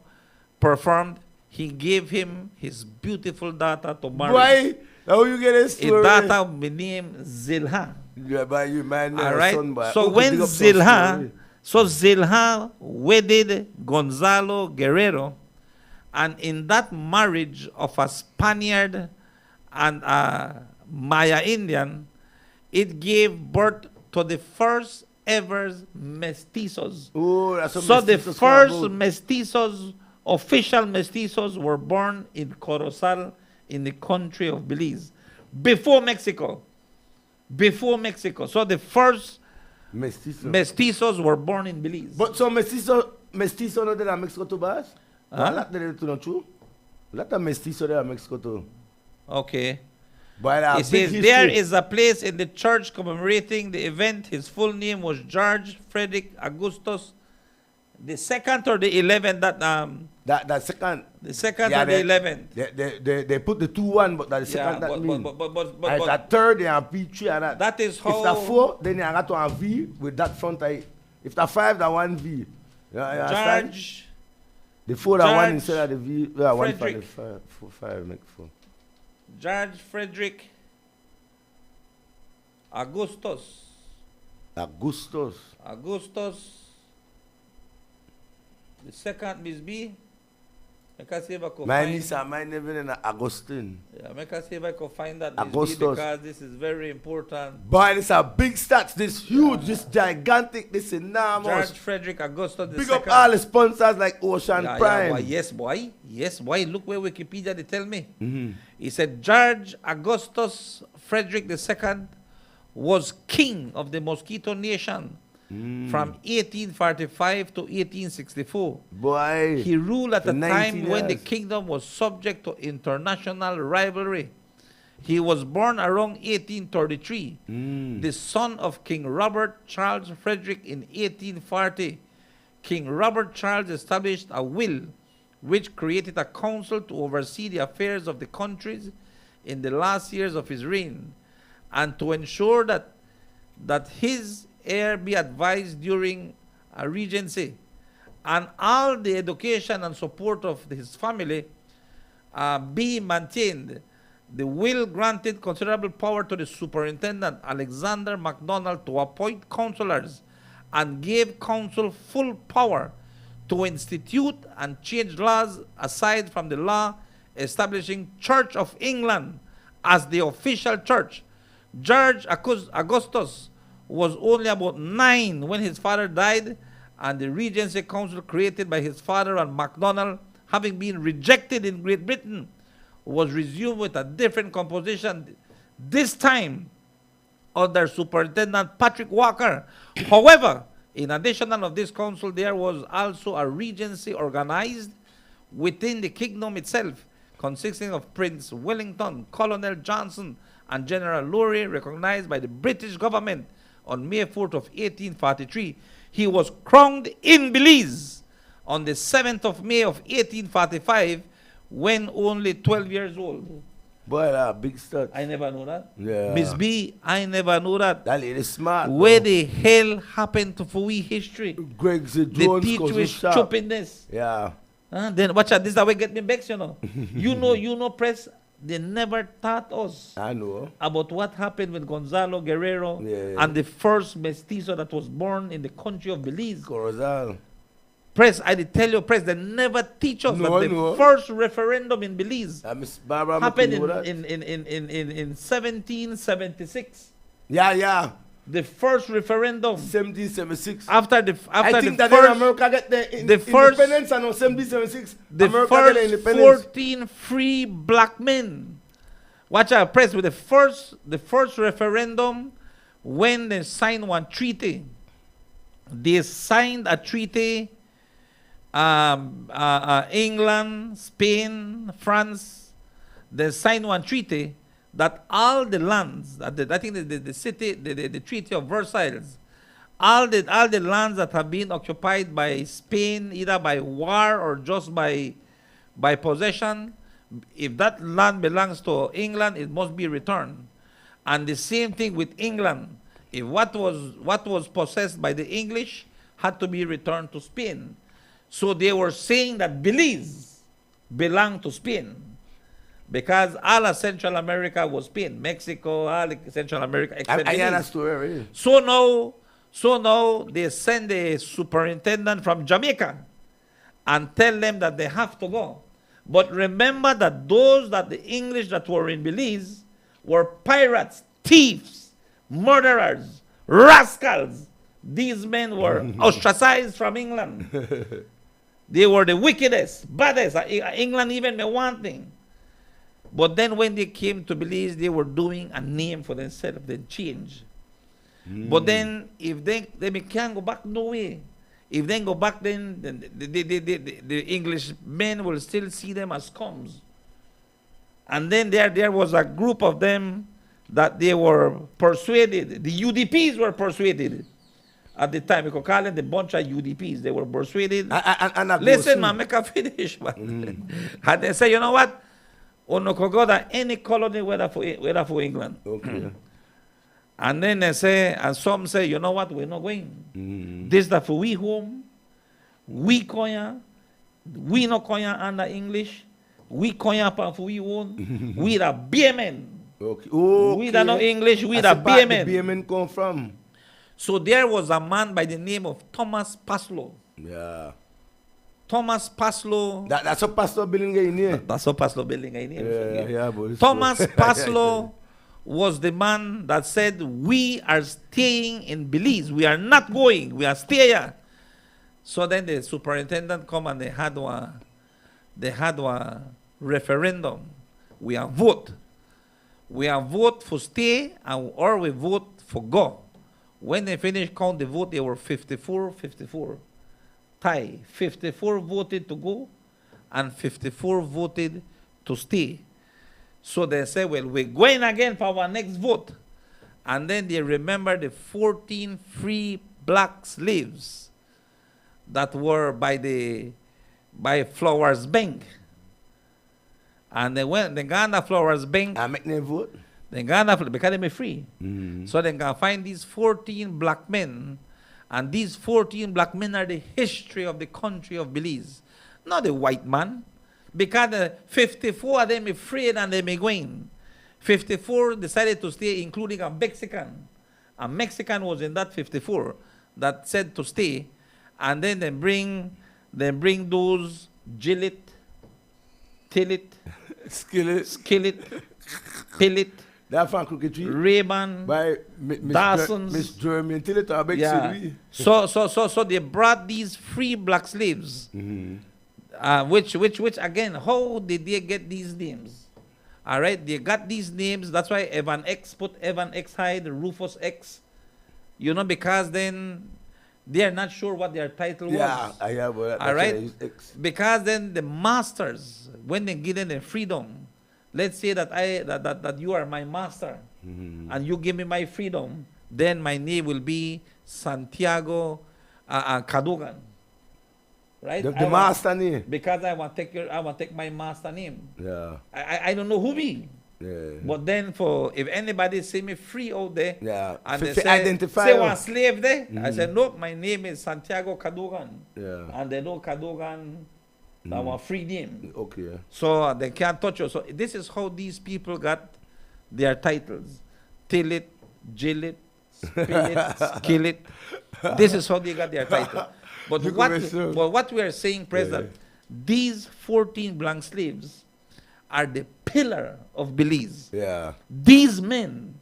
performed, he gave him his beautiful daughter to marry. Boy, how you get a story? His daughter be named Zilha. Yeah, by you, man. All right. Son, so when Zilha wedded Gonzalo Guerrero, and in that marriage of a Spaniard and a Maya Indian, it gave birth to the first ever mestizos. Oh, that's so the first mestizos, official mestizos, were born in Corozal in the country of Belize. Before Mexico. So the first mestizos were born in Belize. But so mestizo no de la Mexico too, boss? Lot de to not true. Lot of mestizo de la Mexico too. Okay. But it says there is a place in the church commemorating the event. His full name was George Frederick Augustus, the second or the 11th. That second. The second or the 11th. They put the 2-1, but that's the second that means. But that third, they have P3 and that. That is how. If that 4, then you got to have V with that front. If that 5, that 1 V. George. The 4 that 1 instead of the V. Yeah, 1 5 make 4. George Frederick Augustus. The second Miss B. I can see if I could find. My name is Augustine. Yeah, I can see if I could find that Miss B, because this is very important. Boy, this are big stats. This huge, this gigantic, this enormous. George Frederick Augustus the Big second. up all the sponsors like Ocean Prime. Yes, boy. Look where Wikipedia they tell me. He said George Augustus Frederick II was king of the Mosquito Nation from 1845 to 1864. Boy, he ruled at a time years. when the kingdom was subject to international rivalry. He was born around 1833, the son of King Robert Charles Frederick in 1840. King Robert Charles established a will which created a council to oversee the affairs of the countries in the last years of his reign, and to ensure that his heir be advised during a regency, and all the education and support of his family be maintained. The will granted considerable power to the superintendent, Alexander MacDonald, to appoint councillors, and gave council full power to institute and change laws aside from the law establishing Church of England as the official church. George Augustus was only about 9 when his father died, and the Regency Council created by his father and MacDonald, having been rejected in Great Britain, was resumed with a different composition. This time, under Superintendent Patrick Walker. However, in addition of this council, there was also a regency organized within the kingdom itself, consisting of Prince Wellington, Colonel Johnson, and General Laurie, recognized by the British government on May 4th of 1843. He was crowned in Belize on the 7th of May of 1845 when only 12 years old. Boy, big stud. I never knew that. Yeah. Miss B, I never knew that. That lady smart. Where bro. the hell happened to Fui history? Greg said The Jones teach goes with sharp. stupidness. Yeah. Then watch out, this is how we get me back, you know. you know, press, they never taught us I know. about what happened with Gonzalo Guerrero Yeah. and the first mestizo that was born in the country of Belize. Corozal. Press, I did tell you, press, they never teach us No, that the no. first referendum in Belize Miss Barbara happened know that. in 1776. Yeah. The first referendum 1776. after the I think the that then first, America get the first- independence and on 1776 the America get first independence. 14 free black men. Watch out, press, with the first referendum when they signed one treaty. They signed a treaty. England, Spain, France, they signed one treaty that all the lands, I think the city, the Treaty of Versailles, all the lands that have been occupied by Spain, either by war or just by possession, if that land belongs to England, it must be returned. And the same thing with England. If what was possessed by the English had to be returned to Spain. So they were saying that Belize belonged to Spain because all of Central America was Spain, Mexico, all of Central America, except I Belize. that story really. So now they send a superintendent from Jamaica and tell them that they have to go. But remember that the English that were in Belize were pirates, thieves, murderers, rascals. These men were ostracized from England. They were the wickedest, baddest. England even may one thing. But then when they came to Belize, they were doing a name for themselves. They changed. But then if they can't go back, no way. If they go back, then the English men will still see them as scums. And then there was a group of them that they were persuaded. The UDPs were persuaded. At the time, we could call them the bunch of UDPs. They were persuaded. Listen, man, make a finish, man. And they say, you know what? Ono could go to any colony, whether for England. Okay. And then they say, and some say, you know what? We're not going. This is for we home. We koya. We no koya under English. We koya for we own. We the beermen. Okay. We that know English. We the That's the part beermen. the beermen come from. So there was a man by the name of Thomas Paslow. Yeah. Thomas Paslow. That's a pastor building in here. That's what Paslow building in here. Yeah, but Thomas Paslow was the man that said, we are staying in Belize. We are not going. We are staying here. So then the superintendent come and they had a referendum. We are vote. We are vote for stay or we vote for go. When they finished count the vote, they were 54-54. Tie. 54 voted to go and 54 voted to stay. So they say, well, we're going again for our next vote. And then they remember the 14 free black slaves that were by Flowers Bank. And they got the Flowers Bank. I make them vote. They got because they were free. So they can find these 14 black men. And these 14 black men are the history of the country of Belize. Not the white man. Because 54 of them are afraid and they may go in. 54 decided to stay, including a Mexican. A Mexican was in that 54 that said to stay. And then they bring those Gillet, Tillet, Skillet, Pillet, that from Crooked Tree. Ray-Ban, By Dawson's. Miss Jeremy and Tillet are big city. So they brought these free black slaves. Which again, how did they get these names? All right, they got these names. That's why Evan X put Evan X Hyde, Rufus X. You know, because then they are not sure what their title Yeah, was. I have that. All right, because then the masters, when they give them the freedom, let's say that that you are my master, and you give me my freedom, then my name will be Santiago Cadogan. Right? The master name. Because I want to take my master name. Yeah. I don't know who be. Yeah. But then if anybody see me free out there, Yeah. and they Fi say, identify say you. one slave there, I said, no, my name is Santiago Cadogan. Yeah. And they know Cadogan, that one free name. Okay. So they can't touch you. So this is how these people got their titles. Till it, jail it, spill it, kill it. This is how they got their title. But what we are saying, President, these 14 blank slaves are the pillar of Belize. Yeah. These men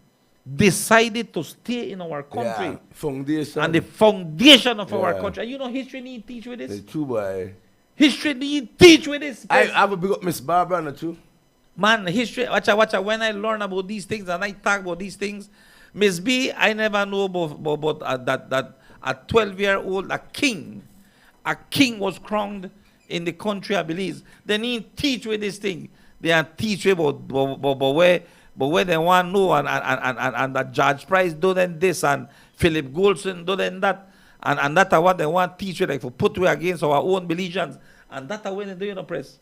decided to stay in our country. Yeah. Foundation. And the foundation of our Yeah. country. And you know, history need teach with this. The true boy. History need teach with this. I will big up Miss Barbara, not you? Man, history, watch out. When I learn about these things and I talk about these things, Miss B, I never know about that a 12-year-old, a king was crowned in the country of Belize. They need teach with this thing. They are teach about where they want to know and that George Price doing this and Philip Goldson doing that and that's what they want teach with, like for put way against our own Belizeans. And that's what they do in the press.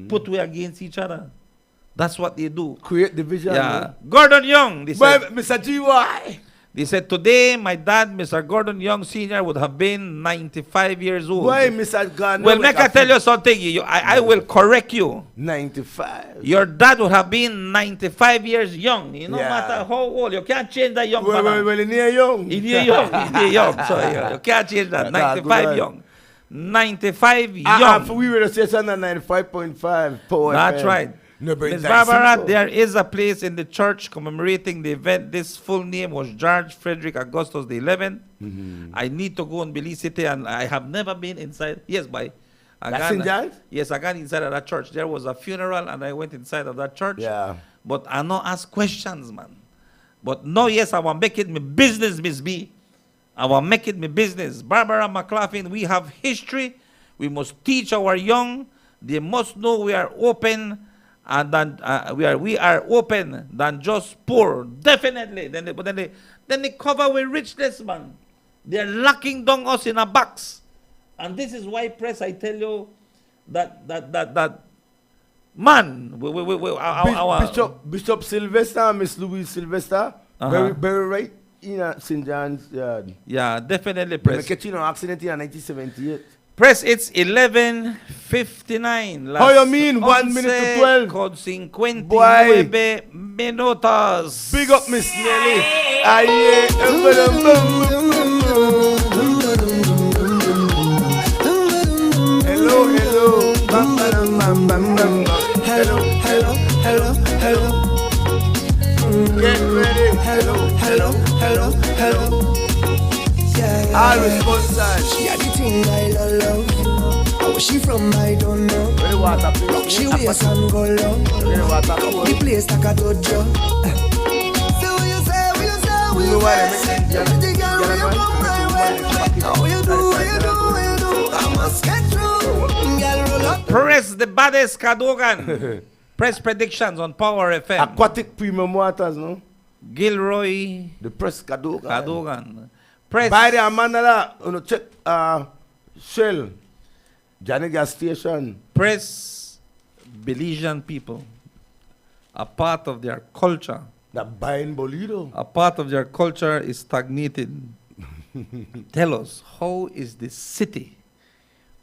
Put way against each other. That's what they do. Create division. Yeah. Gordon Young, they said, Mr. GY. they said, today my dad, Mr. Gordon Young Sr., would have been 95 years old. Why, Mr. Gordon? Well, make I tell you something. I will correct you. 95. Your dad would have been 95 years young. No Yeah. matter how old. You can't change that young Well, man. he near young. He near young. So you can't change that. Nah, 95 good young. 95 young. We were a station at 95.5 power. That's right. No, but Ms. that's Barbara, simple. there is a place in the church commemorating the event. This full name was George Frederick Augustus the 11th. I need to go in Belize City, and I have never been inside. Yes, by That's St. John's? Yes, I got inside of that church. There was a funeral, and I went inside of that church. Yeah. But I not ask questions, man. But no, yes, I want to make it my business, Miss B. I want to make it my business. Barbara McLaughlin, we have history. We must teach our young. They must know we are open. And then we are open than just poor, definitely. Then they cover with richness, man. They are locking down us in a box, and this is why, press. I tell you that man, Bishop Sylvester, Miss Louise Sylvester, very right in St. John's yard. Yeah, definitely, press. They catch an accident in 1978. Press, it's 11:59. How you mean 1 minute to 12? Con 59 Boy. minutos. Big up Miss Nelly. Aye, hello. Bam, bam, bam, bam, bam. Hello. Get ready. Hello. All responsers. She had the thing I love. How she from I don't know. Where the water, please? Rock she waist and go low. Where the water, The please? place like a dojo. So what you say? You know what I mean? Everything I Yeah, really man. come my way. How you do? I must get through. Girl, roll up. Press the baddest Cadogan. Press predictions on Power FM. Aquatic premium waters, no? Gilroy The press Cadogan. Cadogan. Press By the Amandala, check Shell, Johnny Gas Station. Press Belizean people. A part of their culture. That buying Bolido. A part of their culture is stagnated. Tell us, how is the city?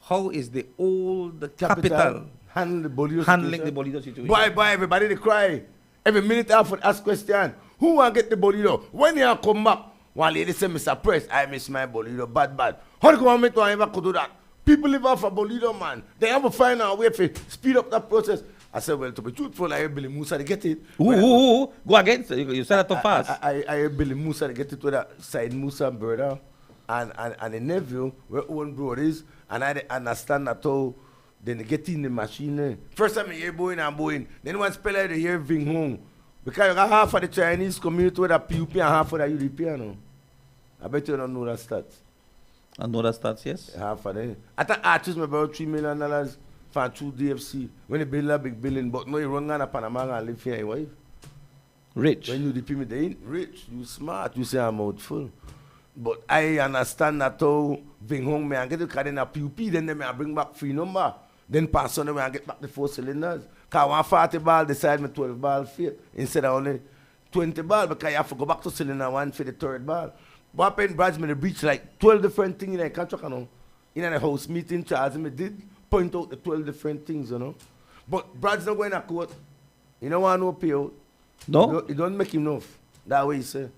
How is the old capital Handle the Bolido handling the situation. Bolido situation? Boy, everybody they cry. Every minute I have to ask question. Who want get the Bolido? When you come back, one lady say, Mr. Press, I miss my Bolido, bad. How do you want me to ever could do that? People live off a Bolido, man. They have to find a way to speed up that process. I said, well, to be truthful, I hear Billy Musa to get it. Go again. You said that too fast. I hear Billy Musa to get it with that side Musa brother and the nephew, where own brothers, and I understand that how Then they get in the machine. First time I hear Boeing and Boeing. Then one spell out they hear Ving Hong. Because you got half of the Chinese community with a PUP and half of the European. No? I bet you don't know that stats. I know that stats, yes. Half of them. I thought artists were about $3 million for two DFC. When they build a big building, but no, you run on a Panama and live here, your wife. Rich. When you dip they ain't rich. You smart. You say I'm out full. But I understand that how Ving Hong may get the card in a PUP, then they may bring back free number. Then pass on them and get back the 4 cylinders. Because 140 ball decide me 12 ball fit instead of only 20 ball because you have to go back to cylinder 1 for the third ball. What happened, Brad's me the breach like 12 different things in a contract, you know. In a house meeting, Charles me did point out the 12 different things, you know. But Brad's not going to court. You don't want no payout. No? It don't make him enough. That way he say.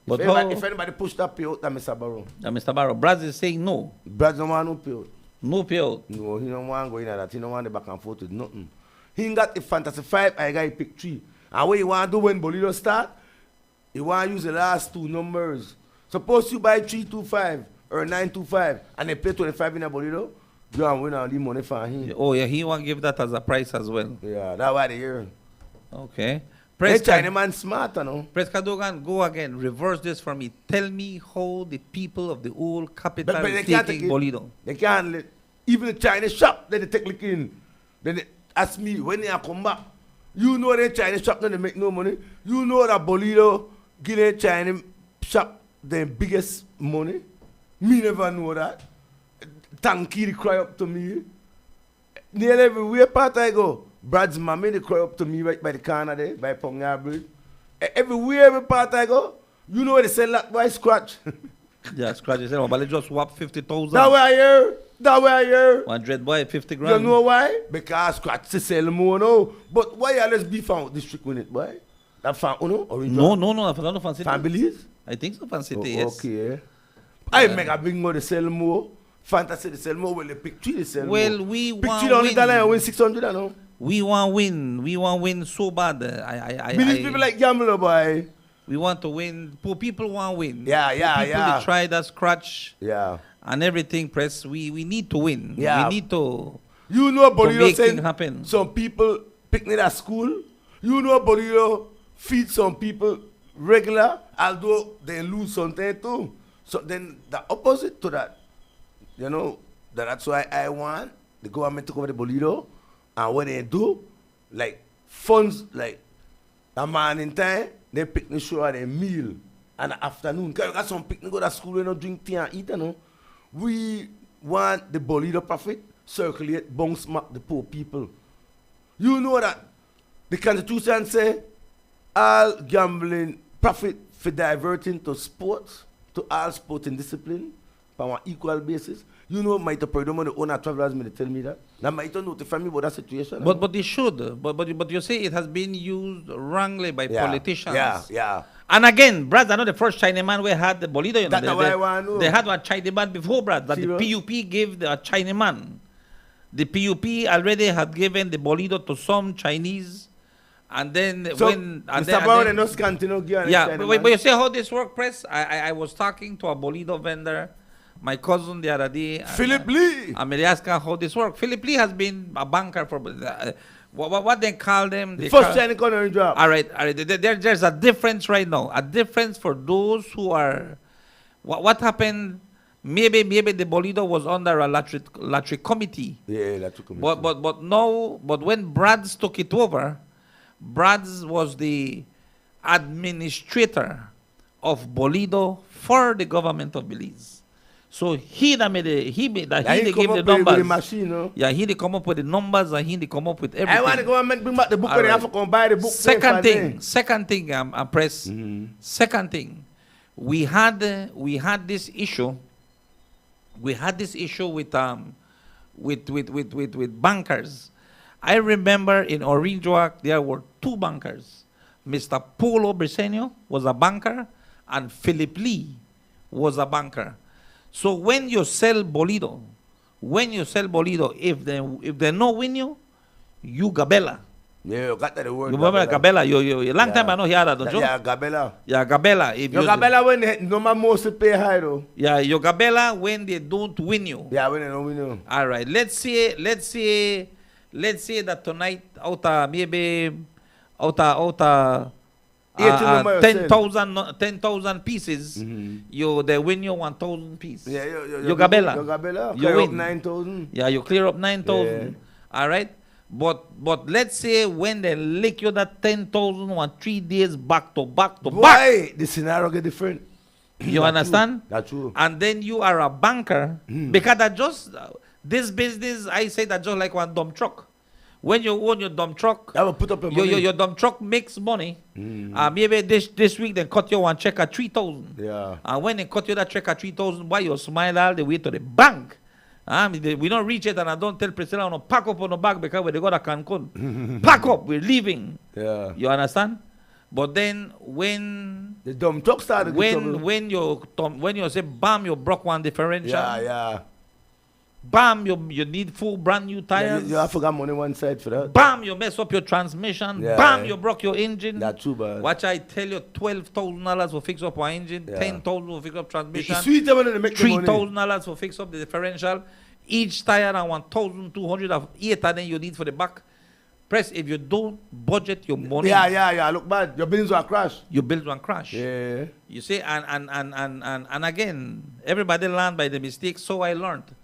But if anybody push that payout, that's Mr. Barrow. Mr. Barrow, Brad is saying no. Brad don't want no payout. No payout. No, he don't want to go in that. He don't want the back and forth with nothing. He ain't got the fantasy 5, I got pick 3. And what he want to do when Bolido start, he want to use the last 2 numbers. Suppose you buy 325 or 925 and they pay 25 in a Bolido, you want to win all the money for him. Oh, yeah, he want to give that as a price as well. Yeah, that's why they hear. Okay. Hey, Chinaman smart, you know. Press Kadogan, go again. Reverse this for me. Tell me how the people of the old capital But is they can't taking take it. Bolido. They can't let, even the Chinese shop, then they take lick in. Then they ask me, when they come back, you know the Chinese shop, then they make no money. You know that Bolido give the Chinese shop the biggest money. Me never know that. Tanky, they cry up to me. Nearly everywhere part I go, Brad's mommy, they cry up to me right by the corner there, by Ponga Bridge. Everywhere, every part I go, you know they sell that by scratch. Yeah, scratch yourself, but they just swap 50,000. That way I hear. That way I hear. 100 boy, 50 grand. You know why? Because scratch to sell more now. But why you let's be found district with it, boy? That fan, you know? No, not Fan City. Fan Belize? I think so, Fan City, yes. Okay. I make a big more to sell more. Fantasy to sell more. Well, the pick 3 to sell more. Well, we pick want 3 on the win. dollar and win 600, I know. We want win. We want win so bad. Believe people like gambler, boy. We want to win. Poor people want win. Yeah, People they try that scratch. Yeah. And everything, press. We need to win. Yeah. We need to. You know Bolido make saying things happen. some people picnic at school. You know Bolido feed some people regular, although they lose something too. So then the opposite to that, you know, that's why I want the government to cover the Bolido, and what they do, like funds, like a man in time, they picnic show at a meal and the afternoon. Because you got some picnic go to school and not drink tea and eat, you know. We want the Bolido profit circulate, bounce back the poor people. You know that the Constitution say all gambling profit for diverting to sports, to all sporting discipline, on an equal basis. You know, might the predominant owner travelers may tell me that. Now might not notify me about that situation. But they should. But you say it has been used wrongly by politicians. Yeah. And again, Brad, I know the first Chinaman we had the Bolido. You know, That's why I want to know. They had one Chinaman before, Brad, that Serious? the PUP gave the Chinaman. The PUP already had given the Bolido to some Chinese. And then So, when... And Mr. Brown and us continue give yeah, but you see how this work, Press? I was talking to a Bolido vendor, my cousin the other day. Philip Lee. I mean, they asked her how this works. Philip Lee has been a banker for... what they call them? They First call, Chinese corner job. all right. There's a difference right now. A difference for those who are... What happened... Maybe the Bolido was under a lottery committee. Yeah, lottery committee. But when Brad's took it over, Brad's was the administrator of Bolido for the government of Belize. So he gave the numbers. The machine, no? Yeah, he they come up with the numbers and he they come up with everything. I want the government bring back the book All and they right. have to come buy the book. Second thing, Press. Second thing, we had this issue. We had this issue with bankers. I remember in Orinjoak there were 2 bankers. Mr. Polo Briseño was a banker and Philip Lee was a banker. So when you sell Bolido, if they no win you, you gabella. Yeah, you got that word. You remember Gabella? You long time I know hear that, don't you? Yeah, Gabella. Yeah, Gabella. If Your you, Gabella when they, no man mostly pay high though. yeah, your Gabella when they don't win you. Yeah, when they don't win you. All right. Let's say that tonight maybe out of 10,000 pieces, they win you 1,000 pieces. Yeah, you Gabella. You Gabella. You Clear win. up 9,000. Yeah, you clear up 9,000. Yeah. All right. But let's say when they lick you that 10,000 on 3 days back to back. Why? The scenario get different. You understand? True. That's true. And then you are a banker because that just this business. I say that just like one dump truck. When you own your dump truck, I will put up your dump truck makes money. Maybe this week they cut you one check at 3,000. Yeah. And when they cut you that check at 3,000, why you smile all the way to the bank? We don't reach it, and I don't tell Priscilla no pack up on the back because when they go to Cancun, pack up, we're leaving. Yeah. You understand? But then when the dump truck started, when you say bam, you broke one differential. Yeah. Bam, you need full brand new tires. You have forgot money one side for that. Bam, you mess up your transmission. Yeah. Bam, you broke your engine. That's true, bad. Watch I tell you, $12,000 will fix up our engine. Yeah. $10,000 will fix up transmission. It's sweet when they make the money. $3,000 will fix up the differential. Each tire and 1,200 of eight, and then you need for the back. Press, if you don't budget your money. Yeah. Look bad. Your buildings will crash. Your bills will crash. Yeah. You see, and again, everybody learned by the mistake. So I learned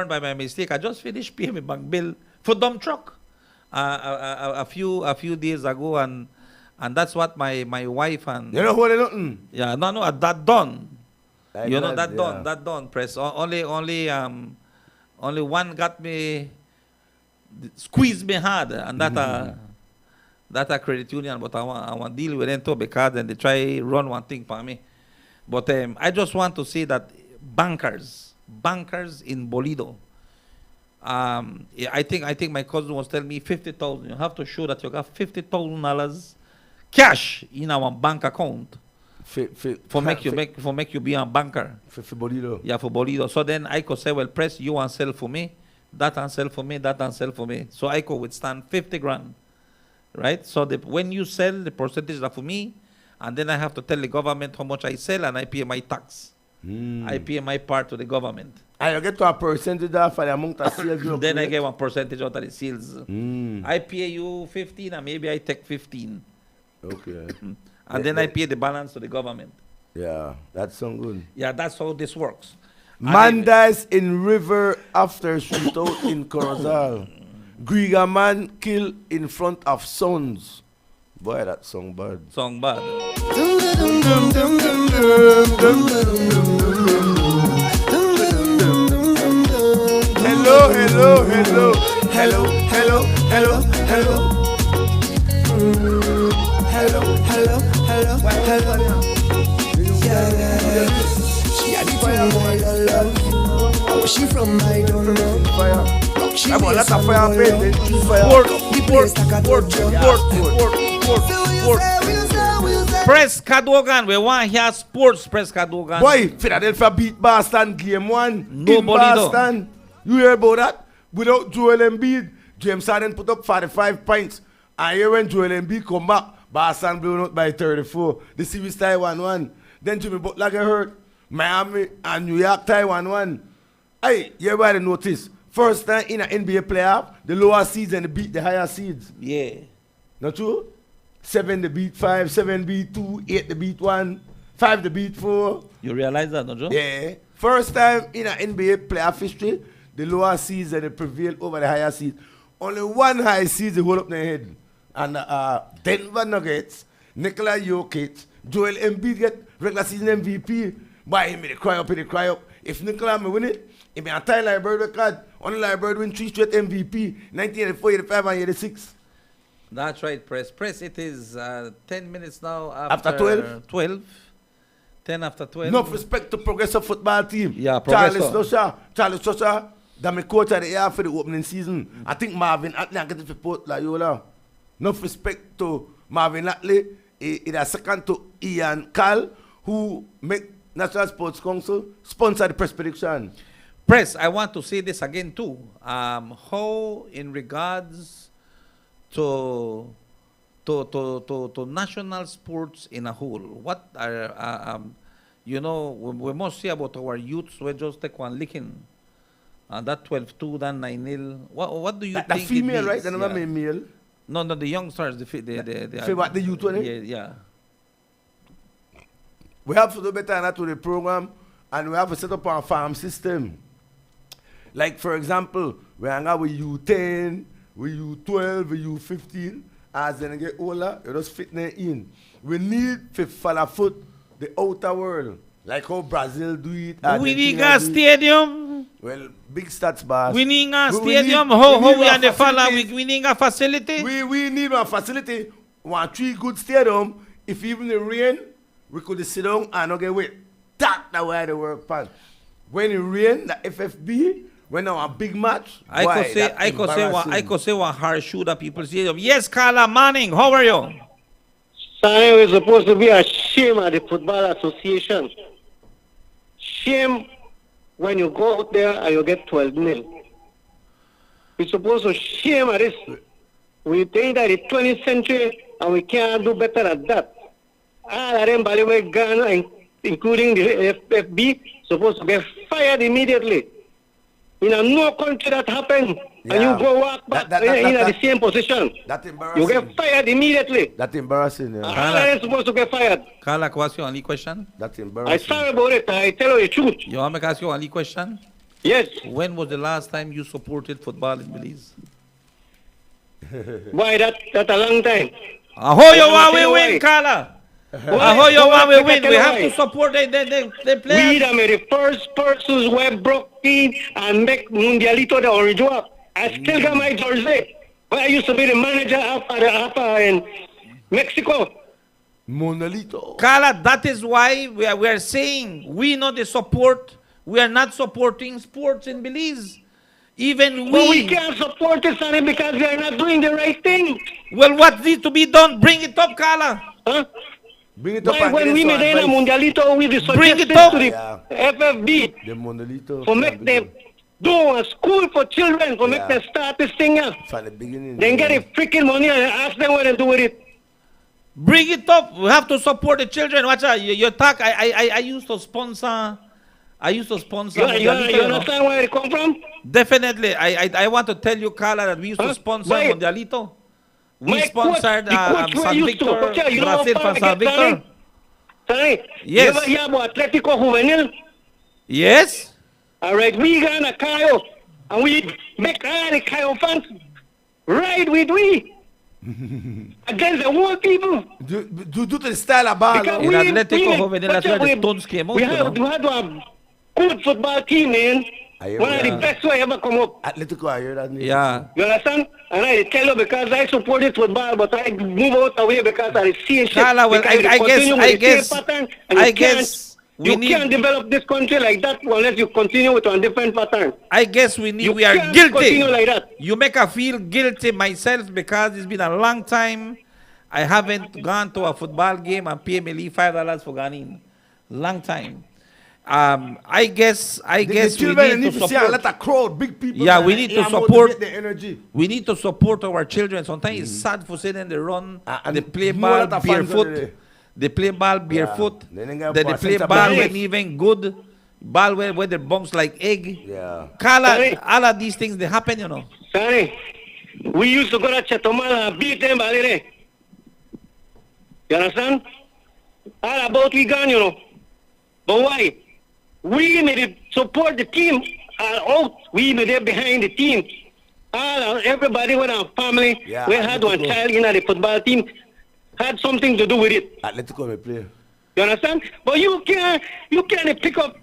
by my mistake. I just finished paying my bank bill for dump truck a few days ago, and that's what my wife and you know what nothing. Yeah, no, that done. You know that yeah. that done. Press only one got me squeezed me hard, and that a credit union. But I want deal with them too because then they try run one thing for me. But I just want to say that bankers in Bolido. I think my cousin was telling me 50,000. You have to show that you got $50,000 cash in our bank account for make you be a banker. For Bolido. Yeah, for Bolido. So then I could say, well, press you and sell for me, that and sell for me, that and sell for me. So I could withstand 50 grand, right? So when you sell, the percentage are for me, and then I have to tell the government how much I sell, and I pay my tax. I pay my part to the government. And you get to a percentage of the amount of sales you Then I get 1% out of the sales. I pay you 15, and maybe I take 15. Okay. And then I pay the balance to the government. Yeah, that sounds good. Yeah, that's how this works. Man dies in river after shootout in Corozal. Griga man killed in front of sons. Boy, that song bad. Song bad. Hello. Yeah. She had the thing boy love. Where she from I don't know. Rock she I'm on waist that and fire roll pit. up. The place like a dojo. Press Cadogan, we want here sports. Press Cadogan. Boy, Philadelphia beat Boston game 1 No in Bolido. Boston. You hear about that? Without Joel Embiid, James Harden put up 45 points. And here when Joel Embiid come back, Boston blown out by 34. The series tie 1-1. Then Jimmy Butler get hurt. Miami and New York tie 1-1. Hey, everybody notice. First time in an NBA playoff, the lower seeds and they beat the higher seeds. Yeah. Not true? 7 they beat 5, 7 beat 2, 8 they beat 1, 5 they beat 4. You realize that, don't you? Yeah. First time in an NBA playoff history, the lower seeds and they prevail over the higher seeds. Only one high seed they hold up their head. And Denver Nuggets, Nikola Jokic, Joel Embiid get regular season MVP. By him, they cry up. If Nikola may win it, he may tie Library record. Only Library win 3 straight MVP, 1984, 85, and 86. That's right, Press. It is 10 minutes now after 12? 10 after 12. Enough respect to Progressive football team. Yeah, Charlie Progressive. Slusher, that my coach of the year for the opening season. I think Marvin Atley get it report like Yola. Enough respect to Marvin Atley. It is second to Ian Cal, who make National Sports Council sponsor the press prediction. Press, I want to say this again too. How in regards to national sports in a whole? What are we must say about our youths. We just take one licking, and that 12-2, that 9-0. What do you The think? female, it right? means? The number male. No, the youngsters. What the youth, right? Yeah. We have to do better than that to the program, and we have to set up our farm system. Like, for example, we hang out with U10, with U12, with U15. As they get older, you just fit them in. We need to follow foot the outer world, like how Brazil do it. We need Argentina a do it. stadium. Well, big stats, boss. We need a We stadium. need- How we need we a are the fella? facilities. We need a facility. We need one facility, one 3 good stadium. If even the rain, we could sit down and not get wet. That's the way the work plan. When it rain, the FFB, when our big match, I boy, could say, that's I could say, embarrassing. one harsh shoe that people say. Yes, Carla Manning, how are you? Sonny, we're supposed to be ashamed of the Football Association. Shame when you go out there and you get 12-0. We're supposed to shame at this. We think that the 20th century and we can't do better at that. All of them, by the way, Ghana, including the FFB, supposed to get fired immediately. In no country that happens, and Yeah. you go walk back in the same position. That's You embarrassing. get fired immediately. That's embarrassing. Yeah. All of them supposed to get fired. Carla, can I ask you only question? That's I embarrassing. sorry about it. I tell you the truth. You want me to ask you only question? Yes. When was the last time you supported football in Belize? Why that a long time? Ahoy, you I'm want gonna we tell you win, why. Carla? Why? Ahoy, you want we Why? win? Tell We you have why. to support the We players. are the first persons who have broke in and make Mundialito the orange one. I still got my jersey. But I used to be the manager after in Mexico. Monolito. Carla, that is why we are saying we know the support. We are not supporting sports in Belize. Even But we can't support it, Sonny, because we are not doing the right thing. Well, what needs to be done? Bring it up, Carla. Huh? Bring it up Why and when get we us made some a advice. Mundialito, we Bring it suggested up. to the Yeah. FFB The Monolito. for make them do a school for children, for make Yeah. them start this thing up. From the beginning. Then get the freaking money and ask them what to do with it. Bring it up. We have to support the children. Watch out. You talk. I used to sponsor. You Mundialito, you know. understand where it come from? Definitely. I want to tell you, Carla, that we used to Huh? sponsor Why? Mundialito. We My sponsored coach, the coach where San used to Victor, coach, you know how Brazil far from I San get, Victor. Sonny? Yes. You ever hear about Atletico Juvenil? Yes. All right, we got a Cayo, and we make all the Cayo fans ride with we against the whole people. Do to the style of ball. Because In we- Atletico we- Juvenil, that's where the stones came out, We you had, know. we had a good football team, man. I hear One of the that. best who ever come up. Atletico, I hear that name. Yeah. You understand? And I tell you because I supported football, but I move out away because I see shit. Carla, well, Because I you continue with the same guess, pattern, and I you guess we you need, can't develop this country like that unless you continue with a different pattern. I guess we need, You we are can't guilty. continue like that. You make I feel guilty myself because it's been a long time. I haven't gone to a football game and pay me $5 for going in. Long time. I guess The we children need to see a support. lot of crowd, big people. Yeah, man, we need to and support- motivate the energy. We need to support our children. Sometimes it's sad for seeing them they run, And they play more ball lot of fans over there. barefoot. They play ball barefoot. They ain't got Then they pass play center ball back. when even good. Ball where they bounce like egg. Yeah. Carla, Sorry. all of these things they happen, you know. Sonny, we used to go to Chetomala and beat them, Balere. You understand? All about we gone, you know. But why? We made it support the team out. We made it behind the team. Everybody with our family, Yeah, we had one Atletico. child in the football team, had something to do with it. Atletico may play. You understand? But you can't pick up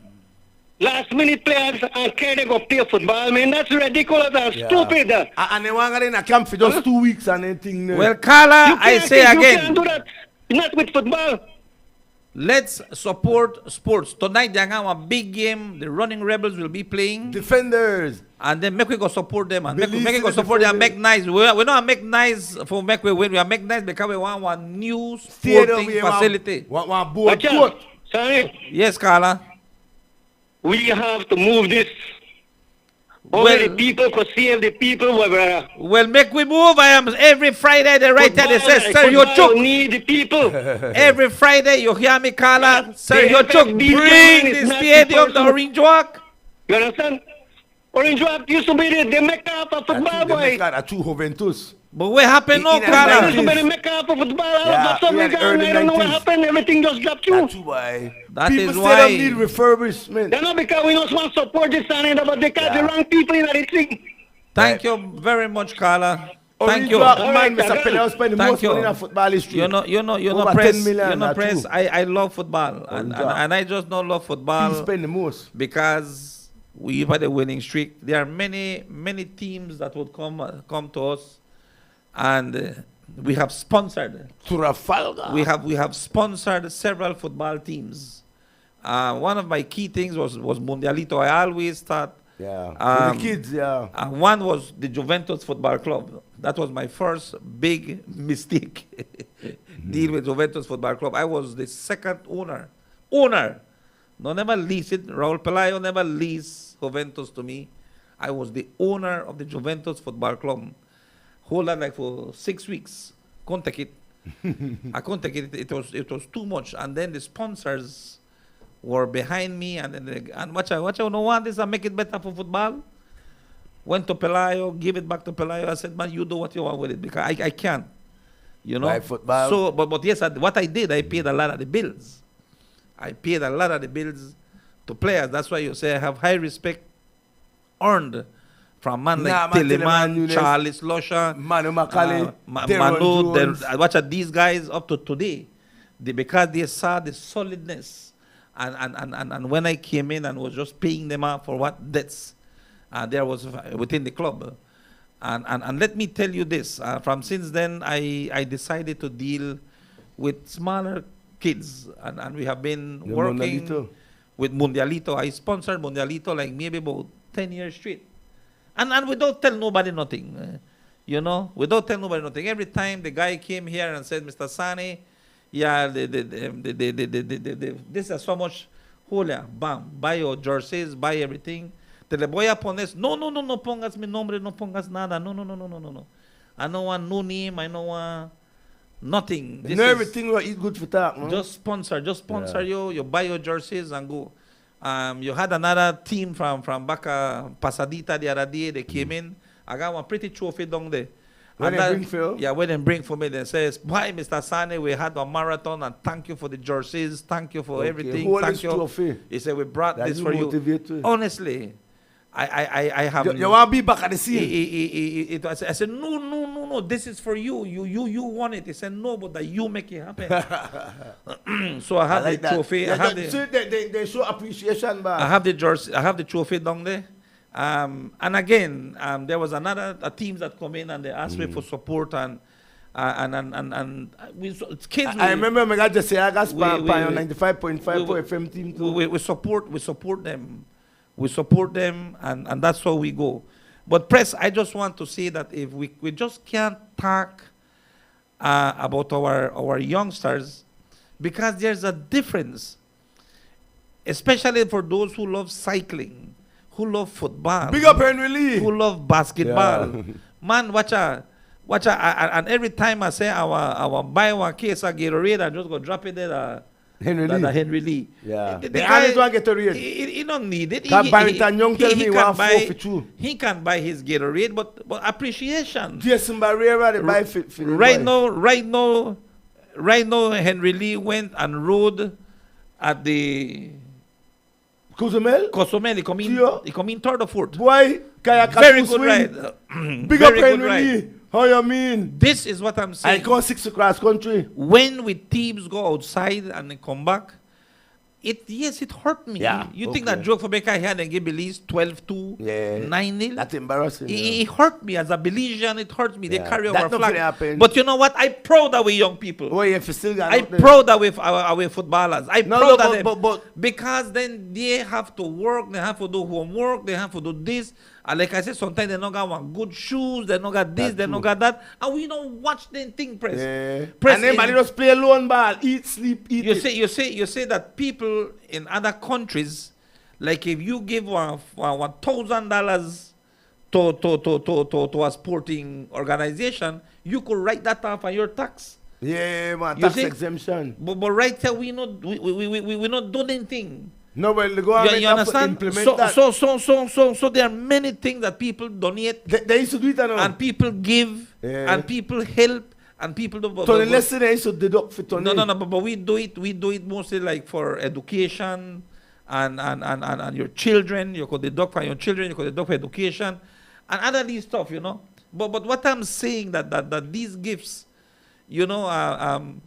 last minute players and carry them go play football, man. That's ridiculous and Yeah. stupid. And they want to get in a camp for just 2 weeks and anything. Well, Carla, You I can't say you can't do again, that. Not with football. let's support sports. Tonight, they're going to have a big game. The Running Rebels will be playing. defenders. And then make we go support them and make Belize we go in the support them and defender. make nice. We don't make nice for make we win. We are make nice because we want one new Stadium, sporting we want- facility. Want board Watch court. out. Sorry. Yes, Carla. We have to move this. Only the people could save the people, my brother. Well, make we move. I am every Friday. They write there. They say, Sir Football Yochuk. need the people. Every Friday, you hear me call her, Sir The Yochuk, FFB bring is the not the stadium, the person. Orange Walk. You understand? Orange Walk used to be the mecca for football, boy. Got two Juventus. But what happened now, In the Carla? Used to be the mecca for football. Yeah, For some in the reason, early I don't know what 90s. happened. Everything just dropped through. That's why. That People is say why- they need refurbishment. They know because we don't want to support this and but they got the wrong people in the thing. Thank you very much, Carla. Thank Orange you. Walk, All man, right, Mr. Kagel. Penel spend the Thank most money you. in football history. You know, Over press. 10 million, You know, that's press. true. I love football, and I just don't love He football spend the most. because we've had a winning streak. There are many teams that would come to us, and we have sponsored. Trafalgar. We have sponsored several football teams. One of my key things was Mundialito. I always thought. Yeah. For Um, the kids, yeah. One was the Juventus Football Club. That was my first big mistake. Deal with Juventus Football Club. I was the second owner. No, never leased it. Raul Pelayo never leased Juventus to me. I was the owner of the Juventus Football Club. Hold on like for 6 weeks. Couldn't take it. I couldn't take it. It was too much. And then the sponsors were behind me, and then watch out, no want this and make it better for football. Went to Pelayo, give it back to Pelayo. I said, man, you do what you want with it because I can't, you know. By football. So, but yes, what I did, I paid a lot of the bills. I paid a lot of the bills to players. That's why you say I have high respect earned from man like Telemann, Charles Lusher, Manu Makali, Manu. Watch out, these guys up to today, because they saw the solidness. And when I came in and was just paying them out for what debts there was within the club. And let me tell you this, from since then I decided to deal with smaller kids, and we have been working Mundialito. with Mundialito. I sponsored Mundialito like maybe about 10 years straight. And we don't tell nobody nothing, you know, we don't tell nobody nothing. Every time the guy came here and said, Mr. Sane, yeah, this is so much. Julia, bam, buy your jerseys, buy everything. Te le voy a poner. No pongas mi nombre, no pongas nada. No. I don't want no name, I don't want nothing. You know everything will eat good for that, man. Just sponsor you. You buy your jerseys and go. You had another team from Baca Pasadita the other day. They came in. I got one pretty trophy down there. When And they bring for you? Yeah, when they bring for me, they says, "Why, Mr. Sane, we had a marathon, and thank you for the jerseys, thank you for everything, Who thank you." trophy? He said, "We brought That this you for you." motivate you. Honestly, I have. You want to be back at the scene? I said, no, this is for you. You want it. He said, no, but that you make it happen. So I have like the that. trophy. Yeah, I have the. so they show appreciation, man. I have the jersey. I have the trophy down there. And again, there was a team that come in and they asked me for support and we kids. I remember I got just say I got we- spam we- on 95.5 for we- FM team too. we support them. We support them, and that's how we go. But press, I just want to say that if we just can't talk about our youngsters, because there's a difference, especially for those who love cycling, who love football, Big up Henry Lee. who love basketball. Yeah. Man, watch out. And every time I say I will buy one case of Gatorade, I just go drop it there. Henry The Lee. Henry Lee. Yeah. The They guy- always want Gatorade. He don't need it. Can Barrington Young tell me can one buy- 4 for 2? He can buy his Gatorade, but appreciation. Jason Barrera, they buy for the Right boy. now, Henry Lee went and rode at the Cozumel? Cozumel. Tio? He come in third or fourth. Boy, kayak Very swing. good ride. Big up Very good Henry ride. Lee. How you mean? This is what I'm I saying. go 6 across country. When we teams go outside and they come back, it hurt me. Yeah, You think okay. that joke for Becca here and give Belize 12-2, Yeah. 9-0? That's embarrassing. It hurt me as a Belizean. It hurt me. They Yeah. carry That our don't flag. really happen. But you know what? I'm proud of we young people. Boy, if you still got I'm out there. proud of our footballers. I'm No, proud no, of them. but- because then they have to work. They have to do homework. They have to do this. And like I said, sometimes they don't got one good shoes. They don't got this. That's They don't true. got that. And we don't watch them thing, press. Yeah. Press And everybody in- just play alone ball. Eat, sleep, eat. you it. say that people in other countries, like if you give $1,000 to a sporting organization, you could write that off on your tax. Yeah, man, You tax see? exemption. But right here, we not doing anything. No, well, the government You have to understand? implement that. So there are many things that people donate They used to do it now. and people give Yeah. and people help and people do. So the lesson they used to deduct for Tony. No, but we do it mostly like for education and your children. You could deduct for your children. You could deduct for education and other these stuff, you know. But what I'm saying that these gifts, you know,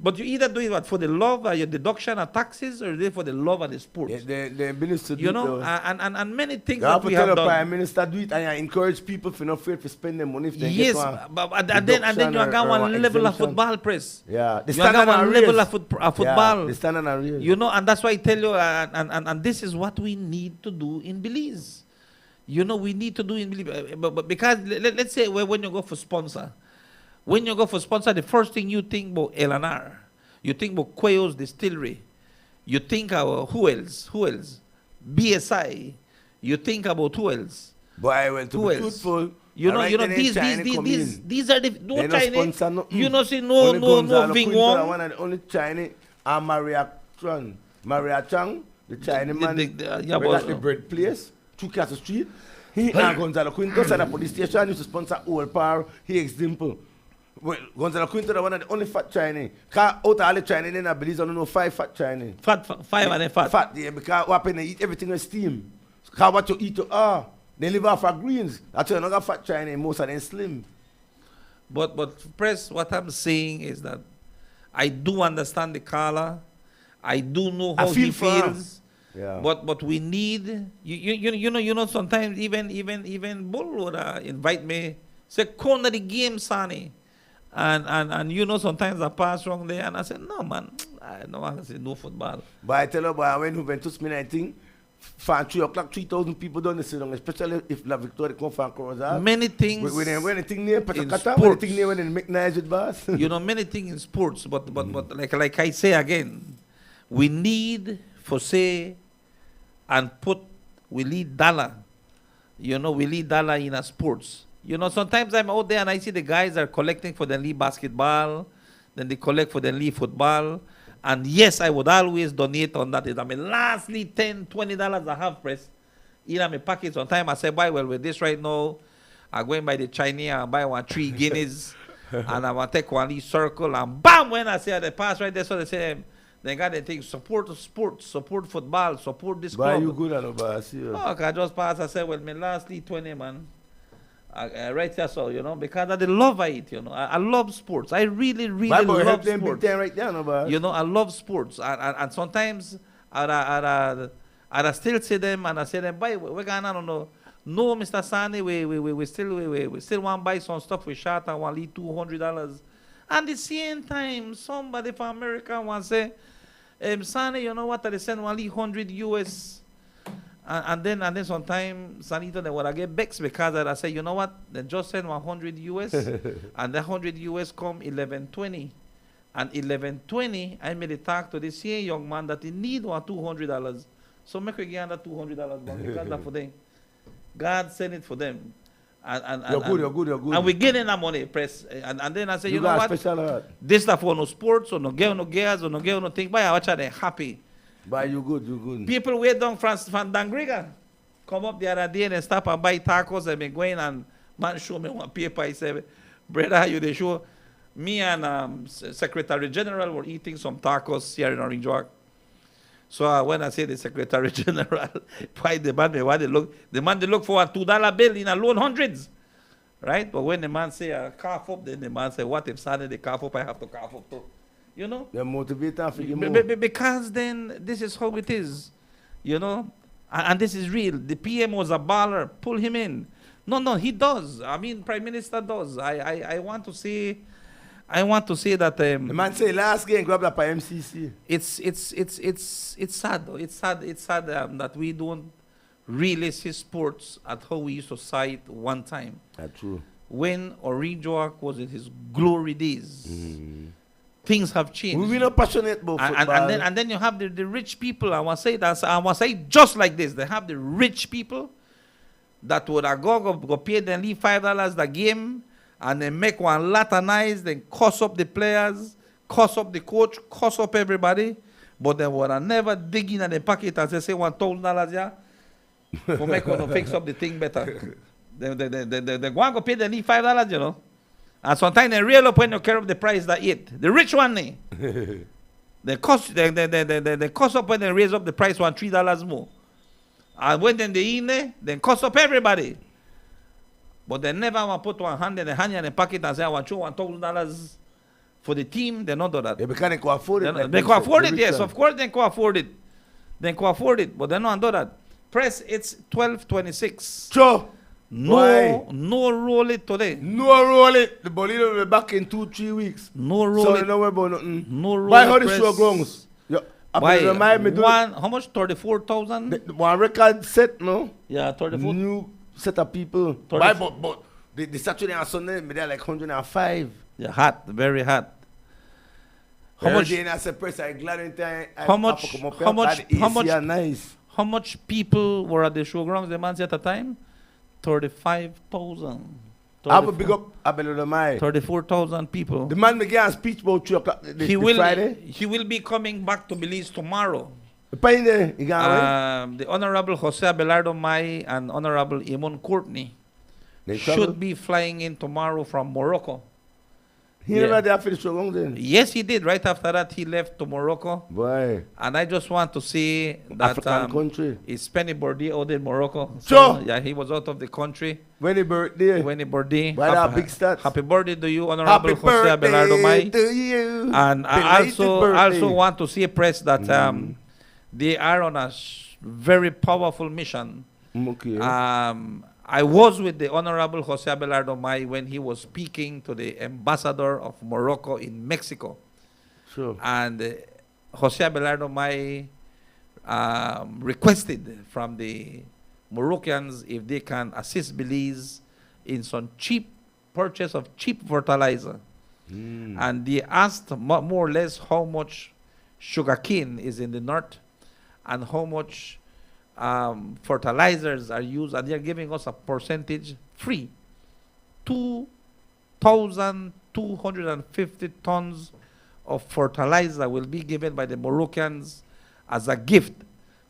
but you either do it for the love of your deduction of taxes, or you do it for the love of the sports. Yeah, the minister do You it know, though. and many things You have that to we tell have the done. prime minister do it, and you encourage people to not afraid to spend their money if they Yes, get one. and then you got one level of football press. Yeah, the You got standard one and level raise. of football. Yeah, the standard and raise. You know, and that's why I tell you, and this is what we need to do in Belize. You know, we need to do in Belize, but because let's say when you go for sponsor, the first thing you think about L&R, you think about Quayo's Distillery, you think about who else? BSI, you think about who else? Boy, well, to Who be else? truthful, You know, alright, then these China come in. these are the no They no Chinese. sponsor nothing. You know, see Only no Gonzalo Ving Quinto, the Wong. one and only Chinese, and Maria Chang, the Chinese man, yeah, we but- got the bread place, 2 Castle Street. He and Gonzalo Quinto said the police station used to sponsor all power. He example. Well, Gonzalo Quinto, the one and the only fat Chinese. Cause out of all the Chinese, then I believe I don't know 5 fat Chinese. Five and a fat. Fat, yeah, because what happen, they eat everything with steam. Cause what you eat, they live off of greens. That's why another fat Chinese, most of them slim. But press, what I'm saying is that I do understand the caller. I do know I how feel he for him. feels. Yeah. But we need you know sometimes even Bull would invite me, say come to the game, Sonny. And you know sometimes I pass wrong there and I said, no man, I know I say no football. But I tell you, boy, when Juventus win, I think from 3 o'clock, 3,000 people don't sit down, especially if La Victoria come from Corozal. Many things When they think near in Patakata, when sports. they think near when they make nice with boss. you know, many things in sports, but like I say again, we need for say and we need dollar. You know, we need dollar in a sports. You know, sometimes I'm out there and I see the guys are collecting for the league basketball, then they collect for the league football. And yes, I would always donate on that. I mean, lastly, $10, $20 I have press in my pocket. Sometimes I say, buy well with this right now. I go and buy the Chinese and buy 3 guineas. And I want to take one lead circle and bam, when I say the pass right there, so they say, they got the thing, support sports, support football, support this Why club. you good at it, boss? Oh, I just pass. I said, well, my lastly 20, man. Right there, so, you know, because of the love I eat, you know. I love sports. I really Why boy, love help them big sports. time right there, no, boss? You know, I love sports. And sometimes I still say them and I say them, boy, we're going on, no, Mr. Sani, we still want to buy some stuff we shot and want to leave $200. And the same time, somebody from America wants to say, Sani, you know what, they send one leave 100 US. And then sometimes Sanito they would get vexed because I say, you know what, they just send 100 US and the 100 US come 1120. And 1120, I made a talk to this here young man that he need $200. So make we get that $200 because that for them. God send it for them. And You're good. And we getting that money, press. And then I say, you know got what? special heart. This stuff for no sports or no girl, no girls or no girl, no thing. But I watch they happy. But you good. People wait down from Dangriga. Come up the other day and stop and buy tacos and be going and man show me one paper. He said, brother, you they show me and Secretary General were eating some tacos here in Orange Walk. So when I say the Secretary General, why the man they look for a $2 bill in a loan hundreds. Right? But when the man say cough up, then the man say, what if suddenly they cough up, I have to cough up too. You know? You're motivated for you Because then this is how it is. You know? And this is real. The PM was a baller. Pull him in. No, he does. I mean, Prime Minister does. I want to say that the man say last game grab that by MCC. it's sad though. It's sad that we don't really see sports at how we used to see it one time. That's true. When Orange Walk was in his glory days. Things have changed. We're not passionate about football. And then you have the rich people. I want to say just like this. They have the rich people that would have go pay them leave $5 the game and then make one lot of noise, then cost up the players, cost up the coach, cost up everybody, but they would have never dig in the pocket and say $1,000 yeah, for make one fix up the thing better. They go and go pay them leave $5, you know. And sometimes they reel up when you carry up the price that it. The rich one, they cost up when they raise up the price $3 more. And when then they in there, then cost up everybody. But they never want to put one hand in the pocket and say, I want you $1,000 for the team. They don't do that. Yeah, because they can afford it. They can afford it, yes. Of course they can afford it. They can afford it, but they don't do that. Press, it's 12:26. Sure. No roll it today. No roll it. The Belize will be back in 2-3 weeks. No roll so it. So don't worry about nothing. No roll Why it. How the show grounds? Why? How much? 34,000? One record set, no? Yeah, 34. New set of people. Why? But the Saturday and Sunday, they're like 105. Yeah, hot. Very hot. How much? How much people were at the showgrounds? The man said at the time, 35,000. I have a big up Abelodamai. 34,000 people. The man began a speech about 3 o'clock Friday. He will be coming back to Belize tomorrow. The Honorable Jose Abelardo Mai and Honorable Imon Courtney should be flying in tomorrow from Morocco. He never there finished so long then? Yes, he did. Right after that, he left to Morocco. Why? And I just want to see that African country. Is Penny Bourdieu out in Morocco. Sure. Yeah, he was out of the country. When he birthday. Why that big stats? Happy birthday to you, Honorable Jose Abelardo Mai. To you. And I also want to see a press that they are on a very powerful mission. Okay. I was with the Honorable Jose Abelardo Mai when he was speaking to the ambassador of Morocco in Mexico. Sure. And Jose Abelardo Mai requested from the Moroccans if they can assist Belize in some cheap purchase of cheap fertilizer. And they asked more or less how much sugarcane is in the north and how much fertilizers are used, and they're giving us a percentage free. 2,250 tons of fertilizer will be given by the Moroccans as a gift